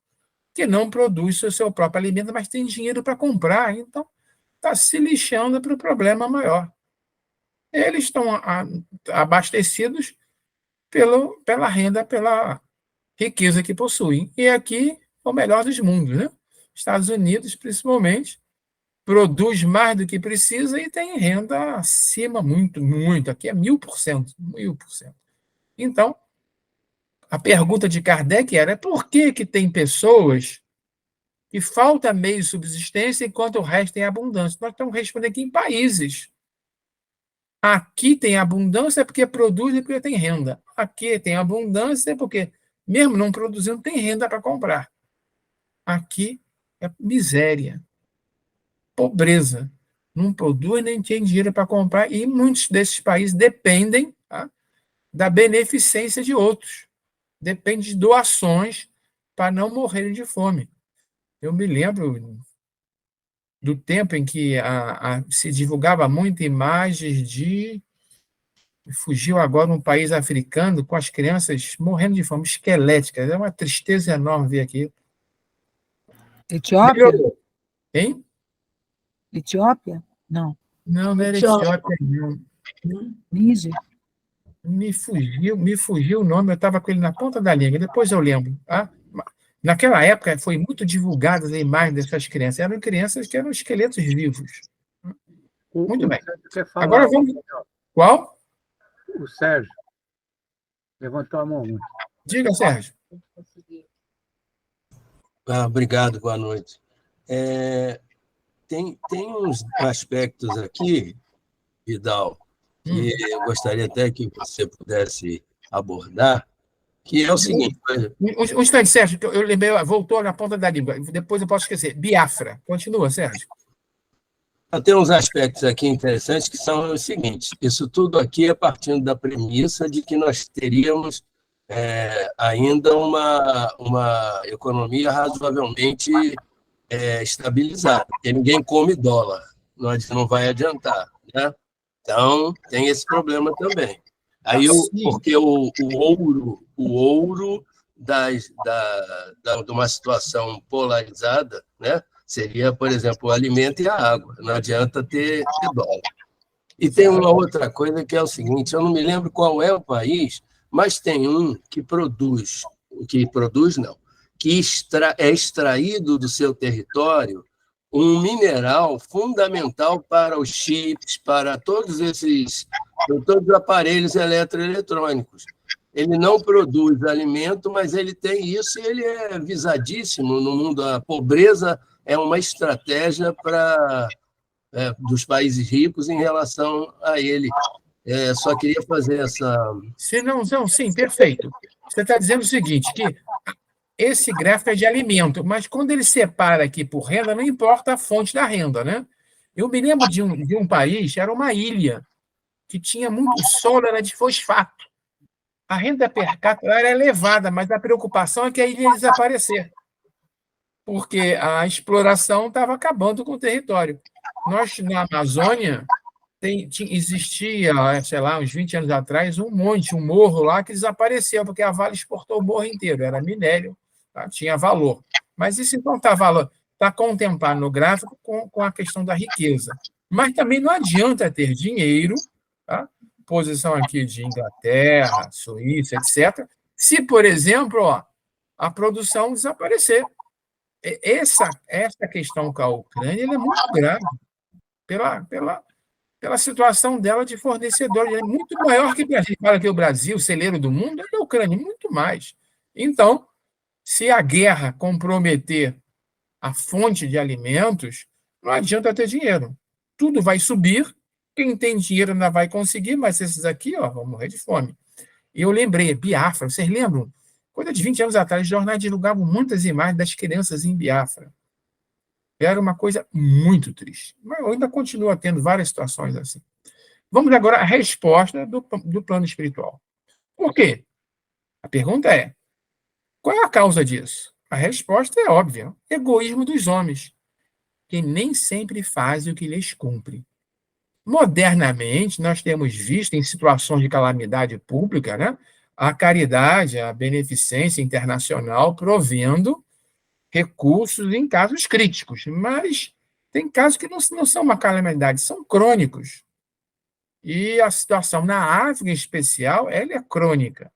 que não produz o seu próprio alimento, mas tem dinheiro para comprar, então está se lixando para o problema maior. Eles estão abastecidos pela renda, pela riqueza que possuem. E aqui é o melhor dos mundos, né? Estados Unidos, principalmente, produz mais do que precisa e tem renda acima muito. Aqui é 1000%. Então, a pergunta de Kardec era: por que tem pessoas que falta meio de subsistência enquanto o resto tem abundância? Nós estamos respondendo aqui em países. Aqui tem abundância porque produz e porque tem renda. Aqui tem abundância porque, mesmo não produzindo, tem renda para comprar. Aqui é miséria, pobreza. Não produz nem tem dinheiro para comprar, e muitos desses países dependem, tá, da beneficência de outros. Depende de doações para não morrerem de fome. Eu me lembro do tempo em que se divulgava muito imagens de... Fugiu agora um país africano com as crianças morrendo de fome, esqueléticas. É uma tristeza enorme ver aqui. Etiópia? Melhorou. Hein? Etiópia? Não. Não era Etiópia, não. Níger? Me fugiu o nome, eu estava com ele na ponta da língua, depois eu lembro. Tá? Naquela época, foi muito divulgada a imagem dessas crianças. Eram crianças que eram esqueletos vivos. Muito bem. Agora vamos... Qual? O Sérgio levantou a mão. Diga, Sérgio. Obrigado, boa noite. Tem uns aspectos aqui, Vidal, que eu gostaria até que você pudesse abordar, que é o seguinte... Um instante, Sérgio, eu lembrei, voltou na ponta da língua, depois eu posso esquecer. Biafra. Continua, Sérgio. Tem uns aspectos aqui interessantes que são os seguintes: isso tudo aqui é partindo da premissa de que nós teríamos ainda uma economia razoavelmente estabilizada, porque ninguém come dólar, não vai adiantar, né? Então, tem esse problema também. Aí, porque o ouro de uma situação polarizada, né? Seria, por exemplo, o alimento e a água. Não adianta ter dólar. E tem uma outra coisa que é o seguinte: eu não me lembro qual é o país, mas tem um que é extraído do seu território um mineral fundamental para os chips, para todos os aparelhos eletroeletrônicos. Ele não produz alimento, mas ele tem isso, e ele é visadíssimo no mundo. A pobreza é uma estratégia dos países ricos em relação a ele. Só queria fazer essa... Sim, perfeito. Você está dizendo o seguinte, que esse gráfico é de alimento, mas quando ele separa aqui por renda, não importa a fonte da renda, né? Eu me lembro de um país, era uma ilha, que tinha muito, o solo era de fosfato. A renda per capita era elevada, mas a preocupação é que a ilha ia desaparecer, porque a exploração estava acabando com o território. Nós, na Amazônia, existia, sei lá, uns 20 anos atrás, um morro lá que desapareceu, porque a Vale exportou o morro inteiro, era minério, tá? Tinha valor. Mas isso então está contemplado no gráfico com a questão da riqueza. Mas também não adianta ter dinheiro, tá? Posição aqui de Inglaterra, Suíça, etc., se, por exemplo, ó, a produção desaparecer. Essa questão com a Ucrânia ela é muito grave pela situação dela de fornecedor. É muito maior que a gente fala que o Brasil, o celeiro do mundo, é a Ucrânia, muito mais. Então, se a guerra comprometer a fonte de alimentos, não adianta ter dinheiro. Tudo vai subir, quem tem dinheiro ainda vai conseguir, mas esses aqui ó, vão morrer de fome. E eu lembrei, Biafra, vocês lembram? Coisa de 20 anos atrás, os jornais divulgavam muitas imagens das crianças em Biafra. Era uma coisa muito triste. Mas ainda continua tendo várias situações assim. Vamos agora à resposta do plano espiritual. Por quê? A pergunta é, qual é a causa disso? A resposta é óbvia. Egoísmo dos homens, que nem sempre fazem o que lhes cumpre. Modernamente, nós temos visto em situações de calamidade pública, né, a caridade, a beneficência internacional provendo recursos em casos críticos, mas tem casos que não são uma calamidade, são crônicos. E a situação na África, em especial, ela é crônica.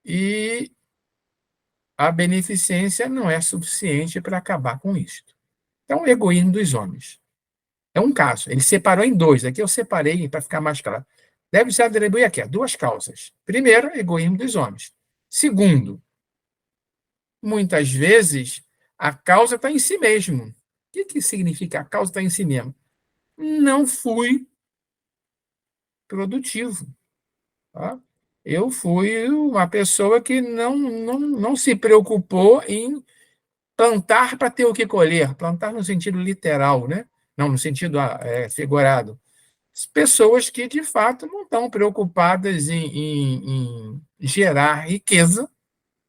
E a beneficência não é suficiente para acabar com isso. Então, o egoísmo dos homens. É um caso. Ele separou em dois. Aqui eu separei para ficar mais claro. Deve se atribuir aqui a duas causas. Primeiro, egoísmo dos homens. Segundo, muitas vezes a causa está em si mesmo. O que significa a causa está em si mesmo? Não fui produtivo. Tá? Eu fui uma pessoa que não se preocupou em plantar para ter o que colher. Plantar no sentido literal, né? Não no sentido figurado. Pessoas que, de fato, não estão preocupadas em gerar riqueza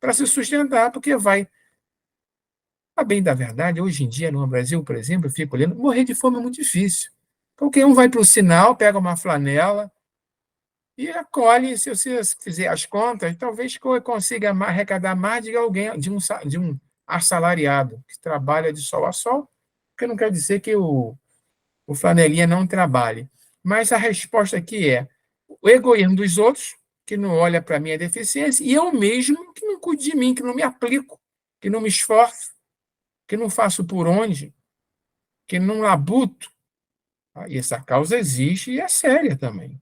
para se sustentar, porque vai. A bem da verdade, hoje em dia, no Brasil, por exemplo, eu fico olhando, morrer de fome é muito difícil. Qualquer um vai para o sinal, pega uma flanela e acolhe, se você fizer as contas, talvez consiga arrecadar mais de alguém, de um assalariado, que trabalha de sol a sol, porque não quer dizer que o flanelinha não trabalhe. Mas a resposta aqui é o egoísmo dos outros, que não olha para a minha deficiência, e eu mesmo que não cuido de mim, que não me aplico, que não me esforço, que não faço por onde, que não labuto. E essa causa existe e é séria também.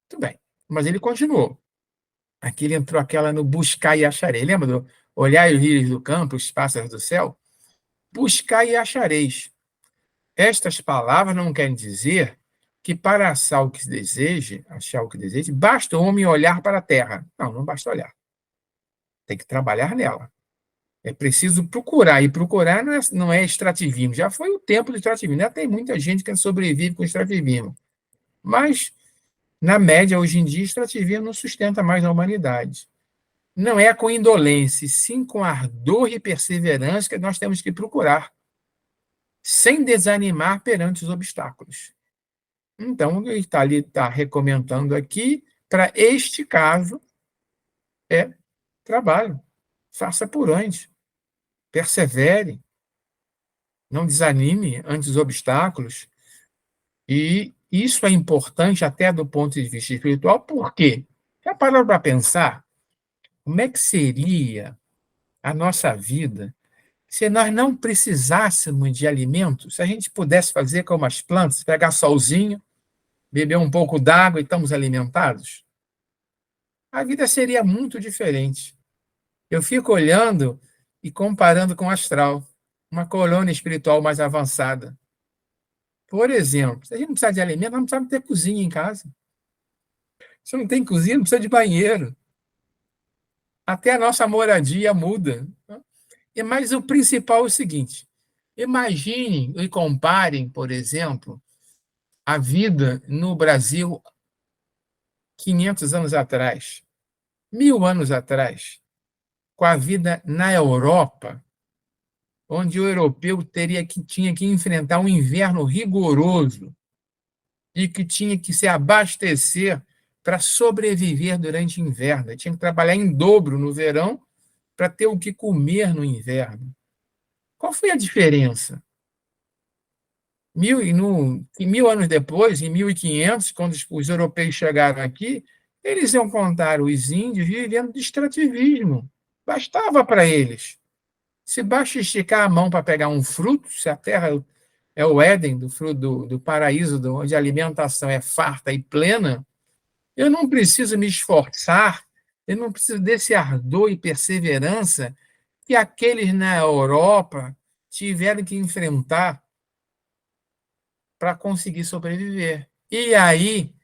Muito bem, mas ele continuou. Aqui ele entrou aquela no buscar e acharei. Lembra do olhar os rios do campo, os pássaros do céu? Buscar e achareis. Estas palavras não querem dizer que para achar o que deseje, basta o homem olhar para a terra. Não basta olhar. Tem que trabalhar nela. É preciso procurar, e procurar não é extrativismo. Já foi o tempo do extrativismo. Já tem muita gente que sobrevive com extrativismo. Mas, na média, hoje em dia, extrativismo não sustenta mais a humanidade. Não é com indolência, sim com ardor e perseverança que nós temos que procurar, sem desanimar perante os obstáculos. Então, ele está recomendando aqui, para este caso, trabalho. Faça por onde. Persevere. Não desanime ante os obstáculos. E isso é importante até do ponto de vista espiritual, por quê? Já pararam para pensar como é que seria a nossa vida se nós não precisássemos de alimentos, se a gente pudesse fazer como as plantas, pegar solzinho, beber um pouco d'água e estamos alimentados? A vida seria muito diferente. Eu fico olhando e comparando com o astral, uma colônia espiritual mais avançada. Por exemplo, se a gente não precisa de alimento, não precisa ter cozinha em casa. Se não tem cozinha, não precisa de banheiro. Até a nossa moradia muda. Mas o principal é o seguinte: imaginem e comparem, por exemplo, a vida no Brasil 500 anos atrás, 1000 anos atrás, com a vida na Europa, onde o europeu tinha que enfrentar um inverno rigoroso e que tinha que se abastecer para sobreviver durante o inverno. Ele tinha que trabalhar em dobro no verão para ter o que comer no inverno. Qual foi a diferença? 1000 anos depois, em 1500, quando os europeus chegaram aqui, eles iam contar os índios vivendo de extrativismo. Bastava para eles. Se basta esticar a mão para pegar um fruto, se a terra é o Éden, do fruto do paraíso, onde a alimentação é farta e plena, eu não preciso me esforçar, eu não preciso desse ardor e perseverança que aqueles na Europa tiveram que enfrentar para conseguir sobreviver. E aí,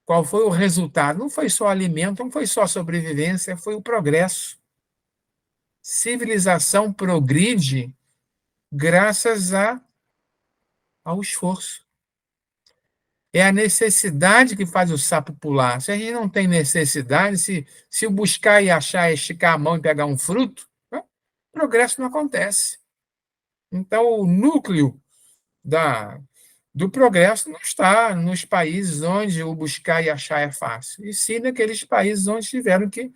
qual foi o resultado? Não foi só alimento, não foi só sobrevivência, foi o progresso. Civilização progride graças ao esforço. É a necessidade que faz o sapo pular. Se a gente não tem necessidade, se o buscar e achar é esticar a mão e pegar um fruto, o progresso não acontece. Então, o núcleo do progresso não está nos países onde o buscar e achar é fácil, e sim naqueles países onde tiveram que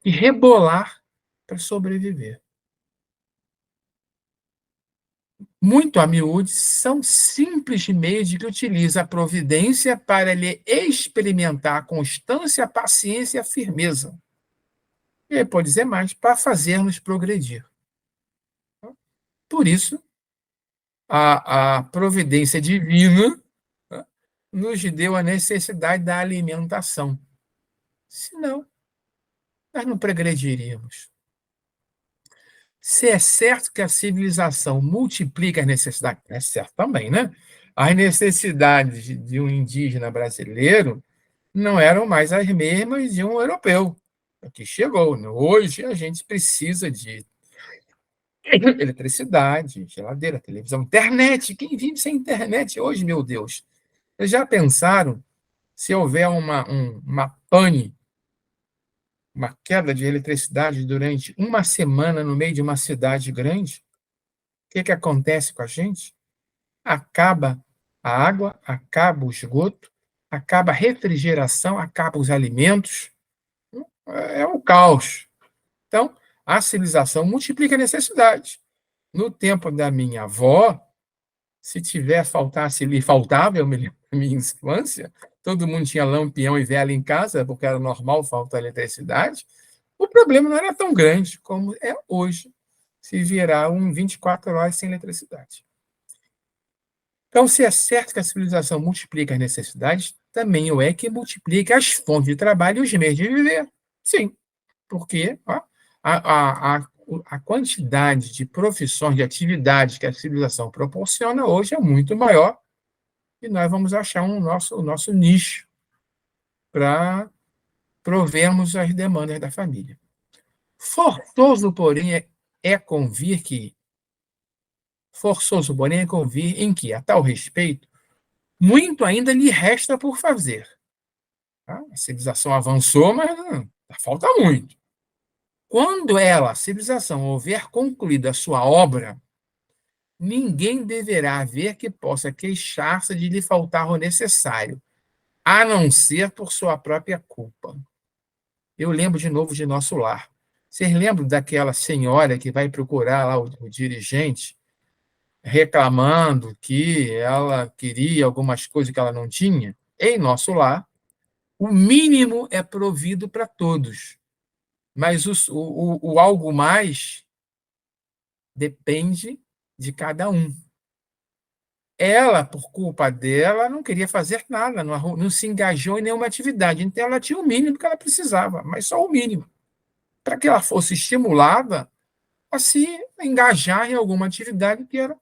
rebolar para sobreviver. Muito a miúde, são simples meios de que utiliza a providência para lhe experimentar a constância, a paciência e a firmeza. E ele pode dizer mais, para fazermos progredir. Por isso, a providência divina nos deu a necessidade da alimentação. Senão, nós não progrediríamos. Se é certo que a civilização multiplica as necessidades, é certo também, né? As necessidades de um indígena brasileiro não eram mais as mesmas de um europeu, que chegou. Hoje a gente precisa de eletricidade, geladeira, televisão, internet. Quem vive sem internet hoje, meu Deus? Vocês já pensaram se houver uma pane, uma queda de eletricidade durante uma semana no meio de uma cidade grande? O que acontece com a gente? Acaba a água, acaba o esgoto, acaba a refrigeração, acaba os alimentos. É um caos. Então, a civilização multiplica a necessidade. No tempo da minha avó, se lhe faltava, eu me lembro da minha infância, todo mundo tinha lampião e vela em casa, porque era normal faltar eletricidade, o problema não era tão grande como é hoje, se virar 24 horas sem eletricidade. Então, se é certo que a civilização multiplica as necessidades, também é que multiplica as fontes de trabalho e os meios de viver. Sim, porque a quantidade de profissões, de atividades que a civilização proporciona hoje é muito maior e nós vamos achar o nosso nicho para provermos as demandas da família. Forçoso, porém, é convir em que, a tal respeito, muito ainda lhe resta por fazer. A civilização avançou, mas falta muito. Quando a civilização houver concluído a sua obra, ninguém deverá haver que possa queixar-se de lhe faltar o necessário, a não ser por sua própria culpa. Eu lembro de novo de Nosso Lar. Vocês lembram daquela senhora que vai procurar lá o dirigente, reclamando que ela queria algumas coisas que ela não tinha? Em Nosso Lar, o mínimo é provido para todos, mas o algo mais depende de cada um. Ela, por culpa dela, não queria fazer nada, não se engajou em nenhuma atividade, então ela tinha o mínimo que ela precisava, mas só o mínimo, para que ela fosse estimulada a se engajar em alguma atividade que era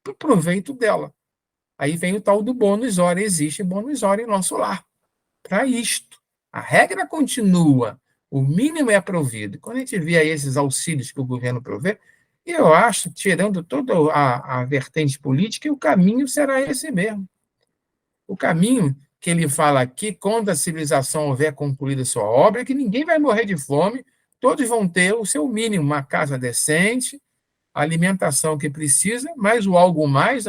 para o proveito dela. Aí vem o tal do bônus hora, existe bônus hora em Nosso Lar, para isto. A regra continua, O mínimo é provido. Quando a gente vê aí esses auxílios que o governo provê, eu acho, tirando toda a vertente política, o caminho será esse mesmo. O caminho que ele fala aqui, quando a civilização houver concluído a sua obra, é que ninguém vai morrer de fome, todos vão ter o seu mínimo, uma casa decente, a alimentação que precisa, mas o algo mais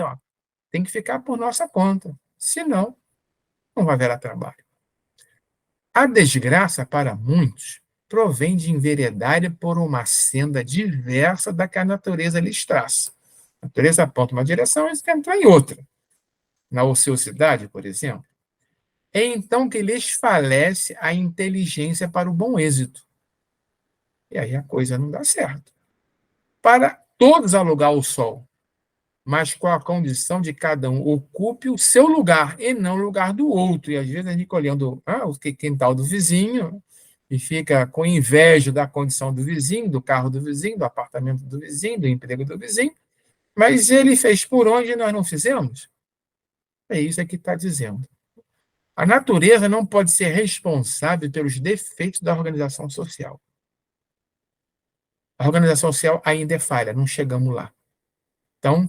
tem que ficar por nossa conta. Senão, não vai haver trabalho. A desgraça, para muitos, provém de enveredarem por uma senda diversa da que a natureza lhes traça. A natureza aponta uma direção, eles querem entrar em outra. Na ociosidade, por exemplo. É então que lhes falece a inteligência para o bom êxito. E aí a coisa não dá certo. Para todos alugar o sol, mas com a condição de cada um ocupe o seu lugar e não o lugar do outro. E às vezes a gente fica olhando o quintal do vizinho e fica com inveja da condição do vizinho, do carro do vizinho, do apartamento do vizinho, do emprego do vizinho, mas ele fez por onde nós não fizemos? É isso que está dizendo. A natureza não pode ser responsável pelos defeitos da organização social. A organização social ainda é falha, não chegamos lá. Então,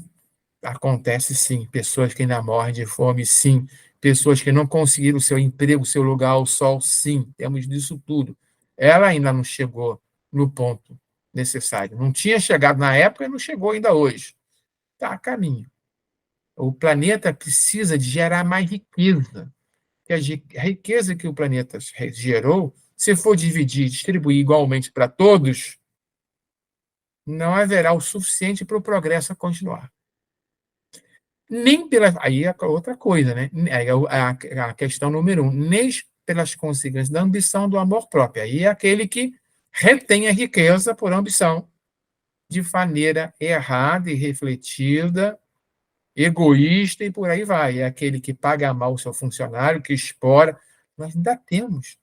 acontece sim, pessoas que ainda morrem de fome, sim, pessoas que não conseguiram o seu emprego, o seu lugar ao sol, sim, temos disso tudo. Ela ainda não chegou no ponto necessário. Não tinha chegado na época e não chegou ainda hoje. Está a caminho. O planeta precisa de gerar mais riqueza. Que a riqueza que o planeta gerou, se for dividir e distribuir igualmente para todos, não haverá o suficiente para o progresso continuar. Nem pela. Aí é outra coisa, né? Aí é a questão número 1. Nem pelas consequências da ambição do amor próprio. Aí é aquele que retém a riqueza por ambição, de maneira errada e refletida, egoísta e por aí vai. É aquele que paga mal o seu funcionário, que explora. Nós ainda temos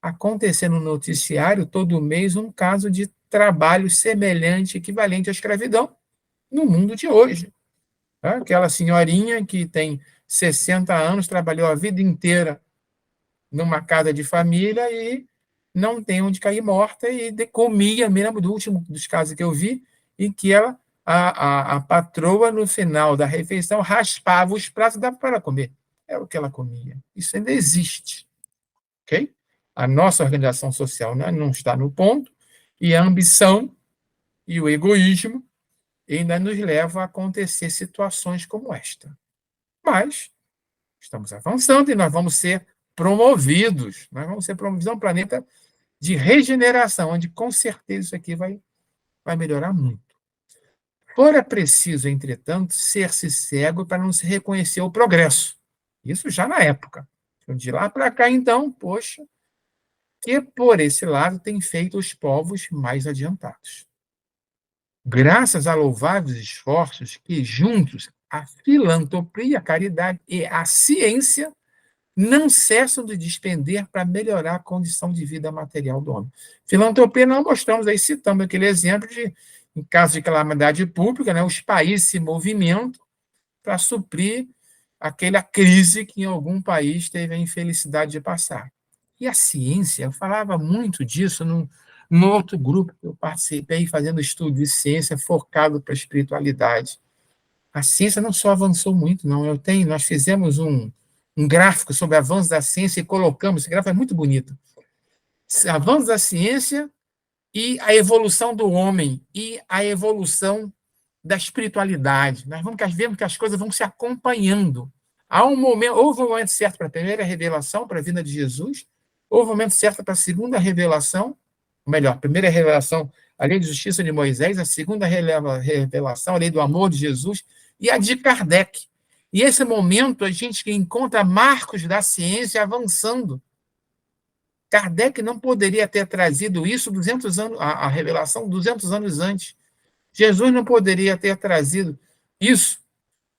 acontecendo no noticiário todo mês um caso de trabalho semelhante, equivalente à escravidão, no mundo de hoje. Aquela senhorinha que tem 60 anos, trabalhou a vida inteira numa casa de família e não tem onde cair morta e comia, me lembro do último dos casos que eu vi, em que a patroa, no final da refeição, raspava os pratos e dava para ela comer. É o que ela comia. Isso ainda existe. Ok? A nossa organização social, né, não está no ponto, e a ambição e o egoísmo ainda nos levam a acontecer situações como esta. Mas estamos avançando e nós vamos ser promovidos. Nós vamos ser promovidos a um planeta de regeneração, onde com certeza isso aqui vai melhorar muito. Fora preciso, entretanto, ser-se cego para não se reconhecer o progresso. Isso já na época. De lá para cá, então, poxa, que por esse lado tem feito os povos mais adiantados. Graças a louváveis esforços que, juntos, a filantropia, a caridade e a ciência não cessam de despender para melhorar a condição de vida material do homem. Filantropia, nós mostramos aí, citamos aquele exemplo de, em caso de calamidade pública, né, os países se movimentam para suprir aquela crise que em algum país teve a infelicidade de passar. E a ciência, eu falava muito disso num outro grupo que eu participei, fazendo estudo de ciência focado para a espiritualidade. A ciência não só avançou muito, não. Nós fizemos um gráfico sobre avanços da ciência e colocamos, esse gráfico é muito bonito. Avanços da ciência e a evolução do homem e a evolução da espiritualidade. Nós vamos ver que as coisas vão se acompanhando. Houve um momento certo para a primeira revelação, para a vinda de Jesus, houve um momento certo para a segunda revelação, ou melhor, a primeira revelação, a lei de justiça de Moisés, a segunda revelação, a lei do amor de Jesus, e a de Kardec. E esse momento a gente encontra marcos da ciência avançando. Kardec não poderia ter trazido isso 200 anos, a revelação 200 anos antes. Jesus não poderia ter trazido isso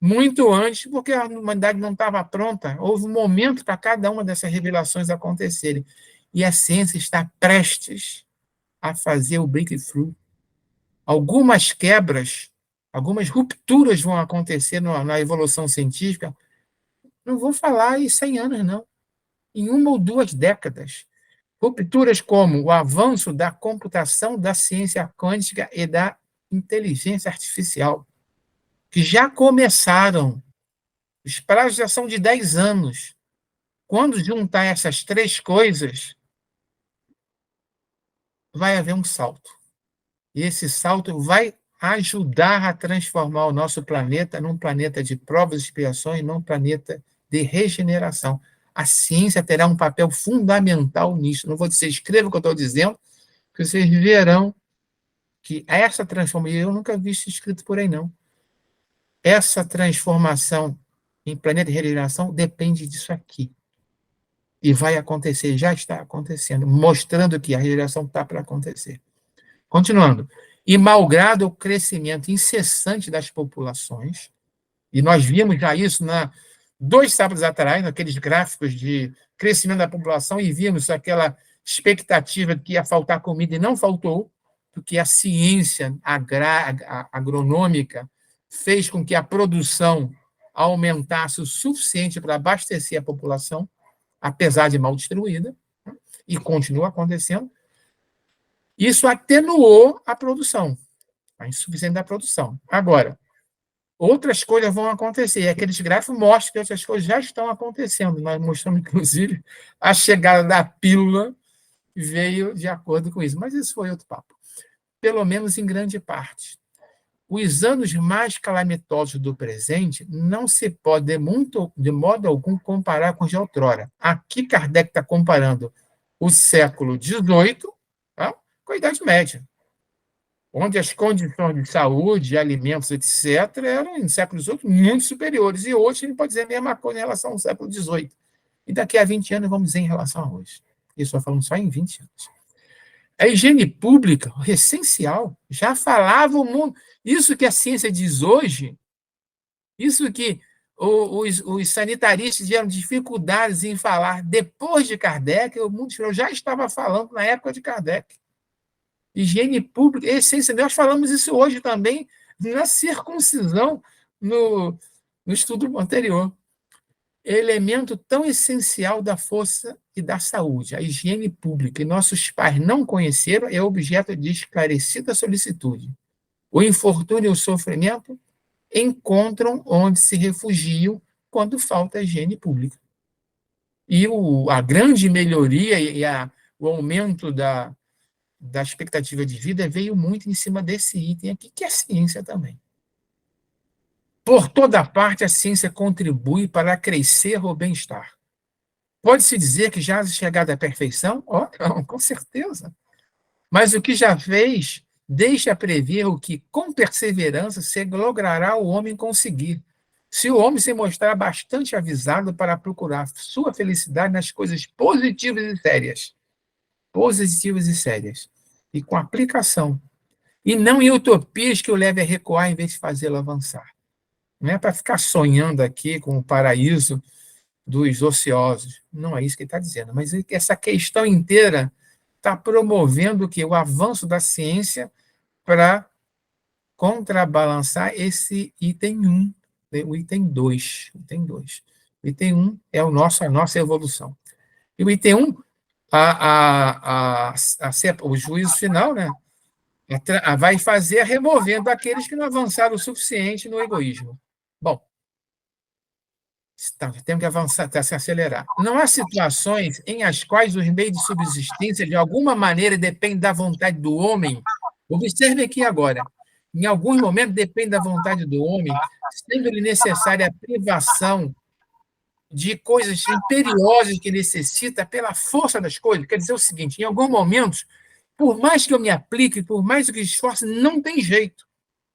muito antes, porque a humanidade não estava pronta. Houve um momento para cada uma dessas revelações acontecerem. E a ciência está prestes a fazer o breakthrough. Algumas quebras, algumas rupturas vão acontecer na evolução científica. Não vou falar em 100 anos, não. Em 1 ou 2 décadas. Rupturas como o avanço da computação, da ciência quântica e da inteligência artificial, que já começaram. Os prazos já são de 10 anos. Quando juntar essas três coisas, vai haver um salto. E esse salto vai ajudar a transformar o nosso planeta num planeta de provas e expiações, num planeta de regeneração. A ciência terá um papel fundamental nisso. Não vou dizer, escreva o que eu estou dizendo, porque vocês verão que essa transformação, eu nunca vi isso escrito por aí, não. Essa transformação em planeta de regeneração depende disso aqui. E vai acontecer, já está acontecendo, mostrando que a regeneração está para acontecer. Continuando. E malgrado o crescimento incessante das populações, e nós vimos já isso 2 sábados atrás, naqueles gráficos de crescimento da população, e vimos aquela expectativa de que ia faltar comida, e não faltou, porque a ciência agronômica fez com que a produção aumentasse o suficiente para abastecer a população, apesar de mal distribuída, e continua acontecendo. Isso atenuou a produção, a insuficiência da produção. Agora, outras coisas vão acontecer, e aqueles gráficos mostram que outras coisas já estão acontecendo. Nós mostramos, inclusive, a chegada da pílula veio de acordo com isso, mas isso foi outro papo. Pelo menos em grande parte. Os anos mais calamitosos do presente não se pode, de modo algum, comparar com os de outrora. Aqui Kardec está comparando o século XVIII, tá, com a Idade Média, onde as condições de saúde, alimentos, etc., eram, em século XVIII, muito superiores. E hoje a gente pode dizer a mesma coisa em relação ao século XVIII. E daqui a 20 anos vamos dizer em relação a hoje. Isso só falando só em 20 anos. A higiene pública, o essencial, já falava o mundo. Isso que a ciência diz hoje, isso que os sanitaristas tiveram dificuldades em falar depois de Kardec, o mundo já estava falando na época de Kardec. Higiene pública, essência. Nós falamos isso hoje também na circuncisão, no estudo anterior. Elemento tão essencial da força e da saúde, a higiene pública, e nossos pais não conheceram, é objeto de esclarecida solicitude. O infortúnio e o sofrimento encontram onde se refugiam quando falta a higiene pública. E a grande melhoria e o aumento da expectativa de vida veio muito em cima desse item aqui, que é a ciência também. Por toda parte, a ciência contribui para crescer o bem-estar. Pode-se dizer que já chegada à perfeição? Não, com certeza. Mas o que já fez deixa prever o que, com perseverança, se logrará o homem conseguir. Se o homem se mostrar bastante avisado para procurar sua felicidade nas coisas positivas e sérias. Positivas e sérias. E com aplicação. E não em utopias que o leve a recuar em vez de fazê-lo avançar. Não é para ficar sonhando aqui com o paraíso dos ociosos. Não é isso que ele está dizendo. Mas essa questão inteira está promovendo o avanço da ciência para contrabalançar esse item 1, o item 2. O item 1 é a nossa evolução. E o item 1, o juízo final, né, vai fazer removendo aqueles que não avançaram o suficiente no egoísmo. Bom, temos que avançar, se acelerar. Não há situações em as quais os meios de subsistência, de alguma maneira, dependem da vontade do homem. Observe aqui agora. Em alguns momentos, depende da vontade do homem, sendo-lhe necessária a privação de coisas imperiosas que necessita pela força das coisas. Quer dizer o seguinte, em alguns momentos, por mais que eu me aplique, por mais que eu esforce, não tem jeito.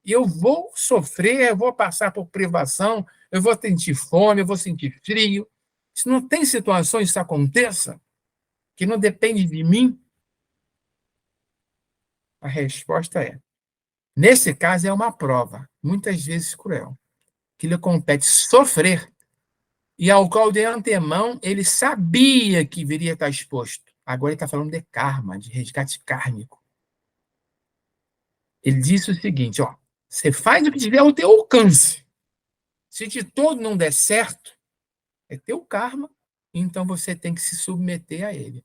E eu vou sofrer, eu vou passar por privação, eu vou sentir fome, eu vou sentir frio. Se não tem situações que isso aconteça, que não depende de mim, a resposta é, nesse caso é uma prova, muitas vezes cruel, que lhe compete sofrer, e ao qual de antemão ele sabia que viria a estar exposto. Agora ele está falando de karma, de resgate kármico. Ele disse o seguinte, você faz o que tiver ao teu alcance. Se de todo não der certo, é teu karma, então você tem que se submeter a ele.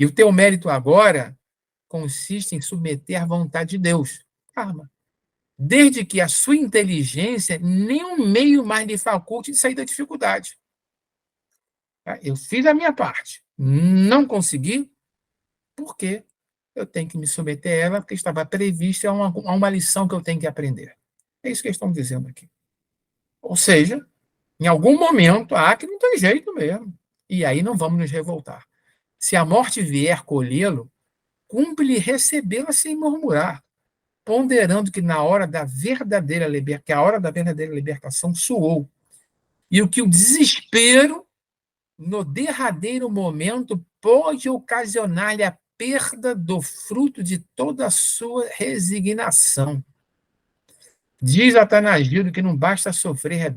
E o teu mérito agora consiste em submeter à vontade de Deus. Karma. Desde que a sua inteligência nenhum meio mais lhe faculte de sair da dificuldade. Eu fiz a minha parte. Não consegui, por quê? Eu tenho que me submeter a ela, porque estava prevista a uma lição que eu tenho que aprender. É isso que eles estão dizendo aqui. Ou seja, em algum momento, que não tem jeito mesmo. E aí não vamos nos revoltar. Se a morte vier colhê-lo, cumpre-lhe recebê-la sem murmurar, ponderando que na hora da verdadeira que a hora da verdadeira libertação soou. E o que o desespero, no derradeiro momento, pode ocasionar-lhe a perda do fruto de toda a sua resignação. Diz Atanagildo que não basta sofrer,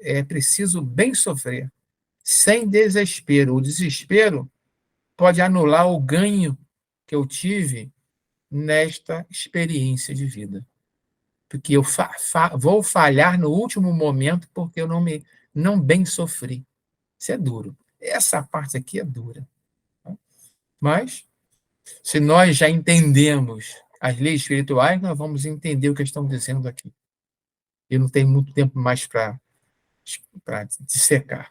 é preciso bem sofrer, sem desespero. O desespero pode anular o ganho que eu tive nesta experiência de vida. Porque eu vou falhar no último momento porque eu não bem sofri. Isso é duro. Essa parte aqui é dura. Mas, se nós já entendemos as leis espirituais, nós vamos entender o que estão dizendo aqui. Eu não tenho muito tempo mais para dissecar.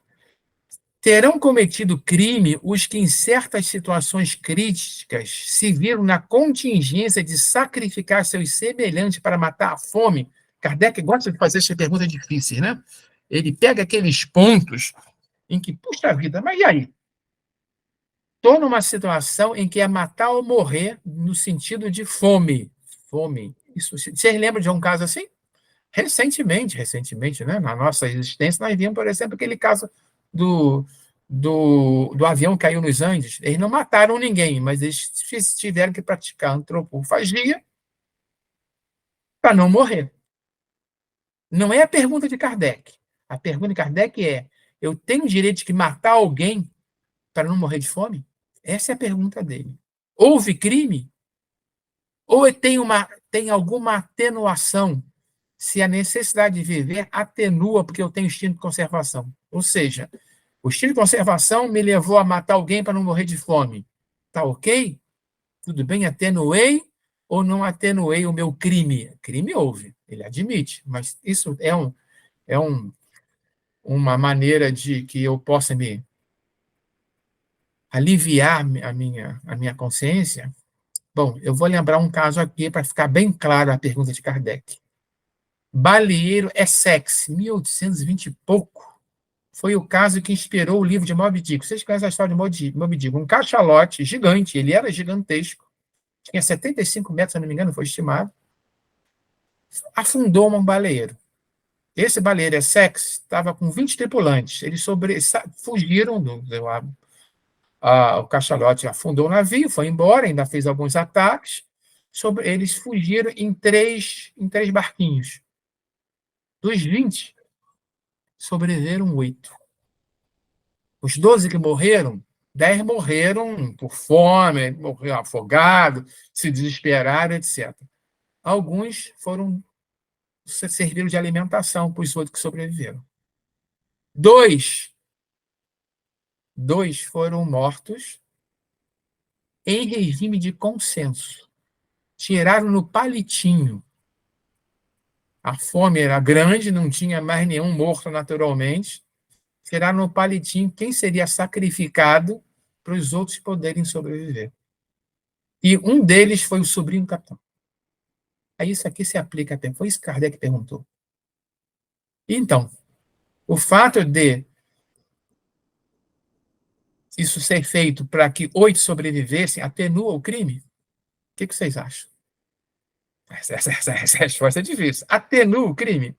Terão cometido crime os que, em certas situações críticas, se viram na contingência de sacrificar seus semelhantes para matar a fome. Kardec gosta de fazer essas perguntas difíceis, né? Ele pega aqueles pontos em que, puxa vida, mas e aí? Estou numa situação em que é matar ou morrer no sentido de fome. Fome. Isso, vocês lembram de um caso assim? Recentemente, né? Na nossa existência, nós vimos, por exemplo, aquele caso do avião que caiu nos Andes. Eles não mataram ninguém, mas eles tiveram que praticar antropofagia para não morrer. Não é a pergunta de Kardec. A pergunta de Kardec é: eu tenho o direito de matar alguém para não morrer de fome? Essa é a pergunta dele. Houve crime? Ou tem alguma atenuação? Se a necessidade de viver atenua porque eu tenho instinto de conservação. Ou seja, o instinto de conservação me levou a matar alguém para não morrer de fome. Tá ok? Tudo bem, atenuei ou não atenuei o meu crime? Crime houve, ele admite, mas isso é uma maneira de que eu possa me aliviar a minha consciência. Bom, eu vou lembrar um caso aqui para ficar bem claro a pergunta de Kardec. Baleeiro Essex, 1820 e pouco. Foi o caso que inspirou o livro de Moby Dick. Vocês conhecem a história de Moby Dick? Um cachalote gigante, ele era gigantesco, tinha 75 metros, se não me engano, foi estimado. Afundou um baleeiro. Esse baleeiro Essex estava com 20 tripulantes. Eles fugiram o cachalote afundou o navio, foi embora, ainda fez alguns ataques. Eles fugiram em três barquinhos. Dos 20, sobreviveram 8. Os 12 que morreram, 10 morreram por fome, morreram afogados, se desesperaram, etc. Alguns serviram de alimentação para os outros que sobreviveram. Dois foram mortos em regime de consenso. Tiraram no palitinho. A fome era grande, não tinha mais nenhum morto naturalmente. Tiraram no palitinho quem seria sacrificado para os outros poderem sobreviver. E um deles foi o sobrinho capitão. Aí isso aqui se aplica até. Foi isso que Kardec perguntou. Então, o fato de isso ser feito para que 8 sobrevivessem atenua o crime? O que vocês acham? Essa resposta é difícil. Atenua o crime?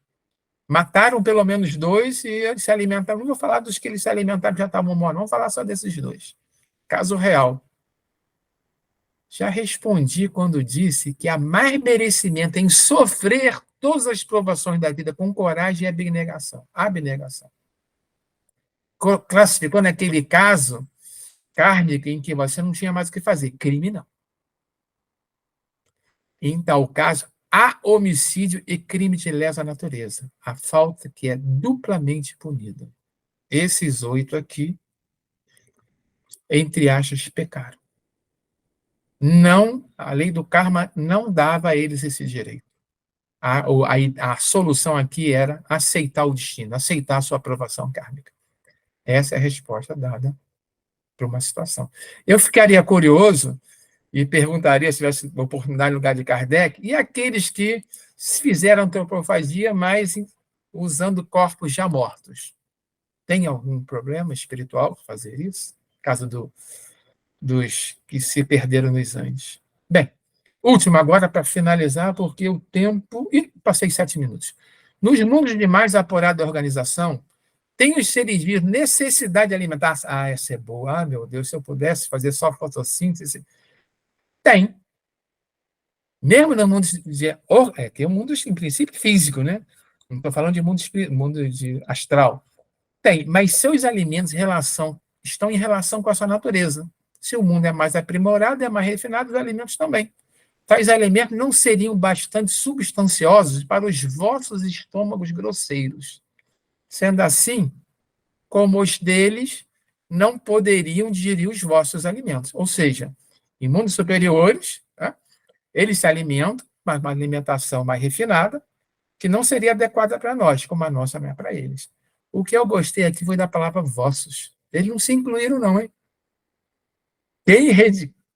Mataram pelo menos 2 e se alimentaram. Não vou falar dos que eles se alimentaram já estavam mortos, vamos falar só desses 2. Caso real. Já respondi quando disse que há mais merecimento em sofrer todas as provações da vida com coragem e abnegação. Abnegação. Classificou naquele caso kármico em que você não tinha mais o que fazer. Crime não. Em tal caso, há homicídio e crime de lesa natureza. A falta que é duplamente punida. Esses 8 aqui, entre aspas, pecaram. a lei do karma não dava a eles esse direito. A solução aqui era aceitar o destino, aceitar a sua aprovação kármica. Essa é a resposta dada para uma situação. Eu ficaria curioso e perguntaria, se tivesse oportunidade no lugar de Kardec, e aqueles que fizeram antropofagia, mas usando corpos já mortos? Tem algum problema espiritual fazer isso? No caso dos que se perderam nos Andes. Bem, último agora para finalizar, porque o tempo... Ih, passei 7 minutos. Nos mundos demais apurados da organização, tem os seres vivos necessidade de alimentar? Ah, essa é boa. Ah, meu Deus, se eu pudesse fazer só fotossíntese. Tem. Mesmo no mundo tem um mundo, em princípio, físico, né? Não estou falando de mundo de astral. Tem, mas seus alimentos estão em relação com a sua natureza. Se o mundo é mais aprimorado, é mais refinado, os alimentos também. Tais alimentos não seriam bastante substanciosos para os vossos estômagos grosseiros. Sendo assim, como os deles não poderiam digerir os vossos alimentos. Ou seja, em mundos superiores, eles se alimentam, mas uma alimentação mais refinada, que não seria adequada para nós, como a nossa não é para eles. O que eu gostei aqui foi da palavra vossos. Eles não se incluíram, não, hein?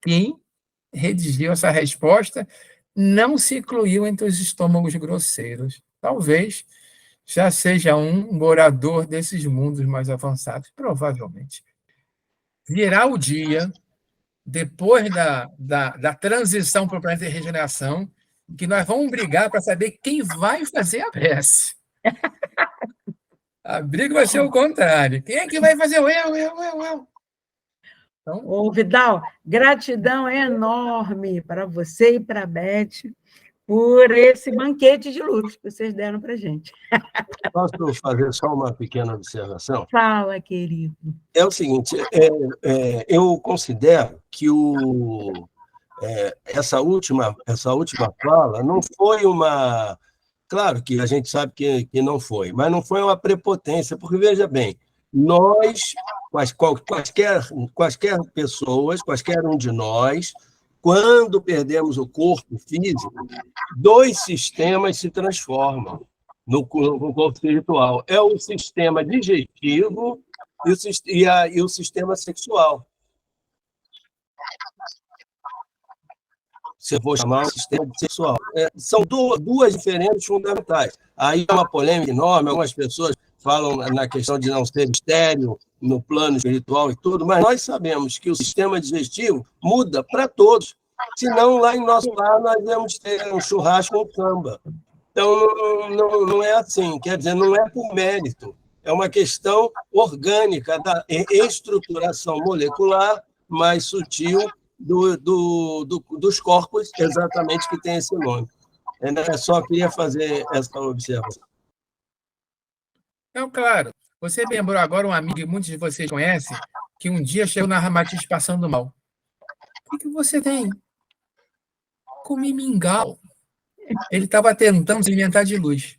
Quem redigiu essa resposta não se incluiu entre os estômagos grosseiros. Talvez já seja um morador desses mundos mais avançados, provavelmente. Virá o dia, depois da transição para o planeta de regeneração, que nós vamos brigar para saber quem vai fazer a prece. A briga vai ser o contrário. Quem é que vai fazer o eu? Então, Ô, Vidal, gratidão enorme para você e para a Beth por esse banquete de luz que vocês deram para a gente. Posso fazer só uma pequena observação? Fala, querido. É o seguinte, eu considero que essa última fala não foi uma... Claro que a gente sabe que não foi, mas não foi uma prepotência, porque, veja bem, nós, quaisquer pessoas, quaisquer um de nós, quando perdemos o corpo físico, 2 sistemas se transformam no corpo espiritual. É o sistema digestivo e o sistema sexual. Se eu vou chamar o sistema sexual. São duas diferenças fundamentais. Aí é uma polêmica enorme, algumas pessoas falam na questão de não ser estéril no plano espiritual e tudo, mas nós sabemos que o sistema digestivo muda para todos. Senão, lá em nosso lar, nós vamos ter um churrasco com samba. Então, não é assim. Quer dizer, não é por mérito. É uma questão orgânica da estruturação molecular mais sutil dos corpos, exatamente, que tem esse nome. Eu só queria fazer essa observação. Então, claro, você lembrou agora um amigo que muitos de vocês conhecem, que um dia chegou na Ramatiz passando mal. O que você tem? Comi mingau. Ele estava tentando se alimentar de luz.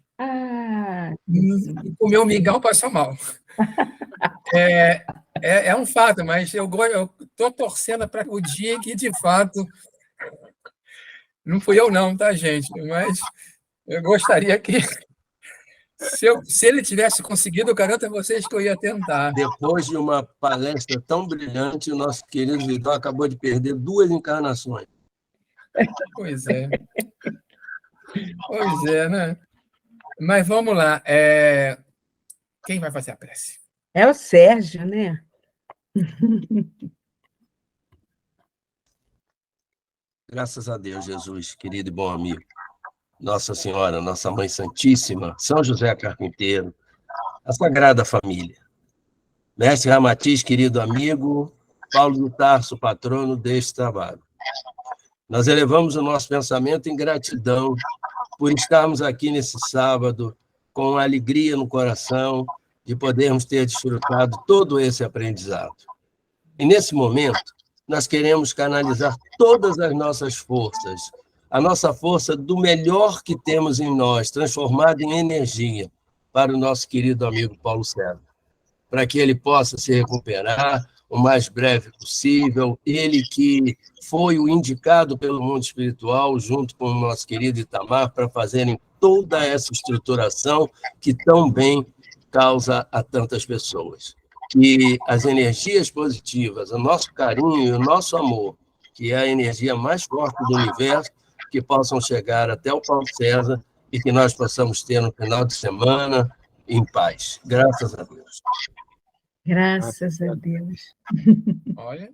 Comeu mingau, passou mal. É um fato, mas eu estou torcendo para o dia que, de fato, não fui eu não, tá, gente? Mas eu gostaria que, se ele tivesse conseguido, eu garanto a vocês que eu ia tentar. Depois de uma palestra tão brilhante, o nosso querido Vidal acabou de perder 2 encarnações. Pois é. Pois é, né? Mas vamos lá. Quem vai fazer a prece? É o Sérgio, né? Graças a Deus, Jesus, querido e bom amigo. Nossa Senhora, Nossa Mãe Santíssima, São José Carpinteiro, a Sagrada Família. Mestre Ramatiz, querido amigo, Paulo do Tarso, patrono deste trabalho. Nós elevamos o nosso pensamento em gratidão por estarmos aqui nesse sábado com alegria no coração de podermos ter desfrutado todo esse aprendizado. E, nesse momento, nós queremos canalizar todas as nossas forças, a nossa força do melhor que temos em nós, transformada em energia, para o nosso querido amigo Paulo César, para que ele possa se recuperar o mais breve possível. Ele que foi o indicado pelo mundo espiritual, junto com o nosso querido Itamar, para fazerem toda essa estruturação que tão bem causa a tantas pessoas. E as energias positivas, o nosso carinho e o nosso amor, que é a energia mais forte do universo, que possam chegar até o Paulo César e que nós possamos ter no final de semana em paz. Graças a Deus. Graças a Deus. Olha,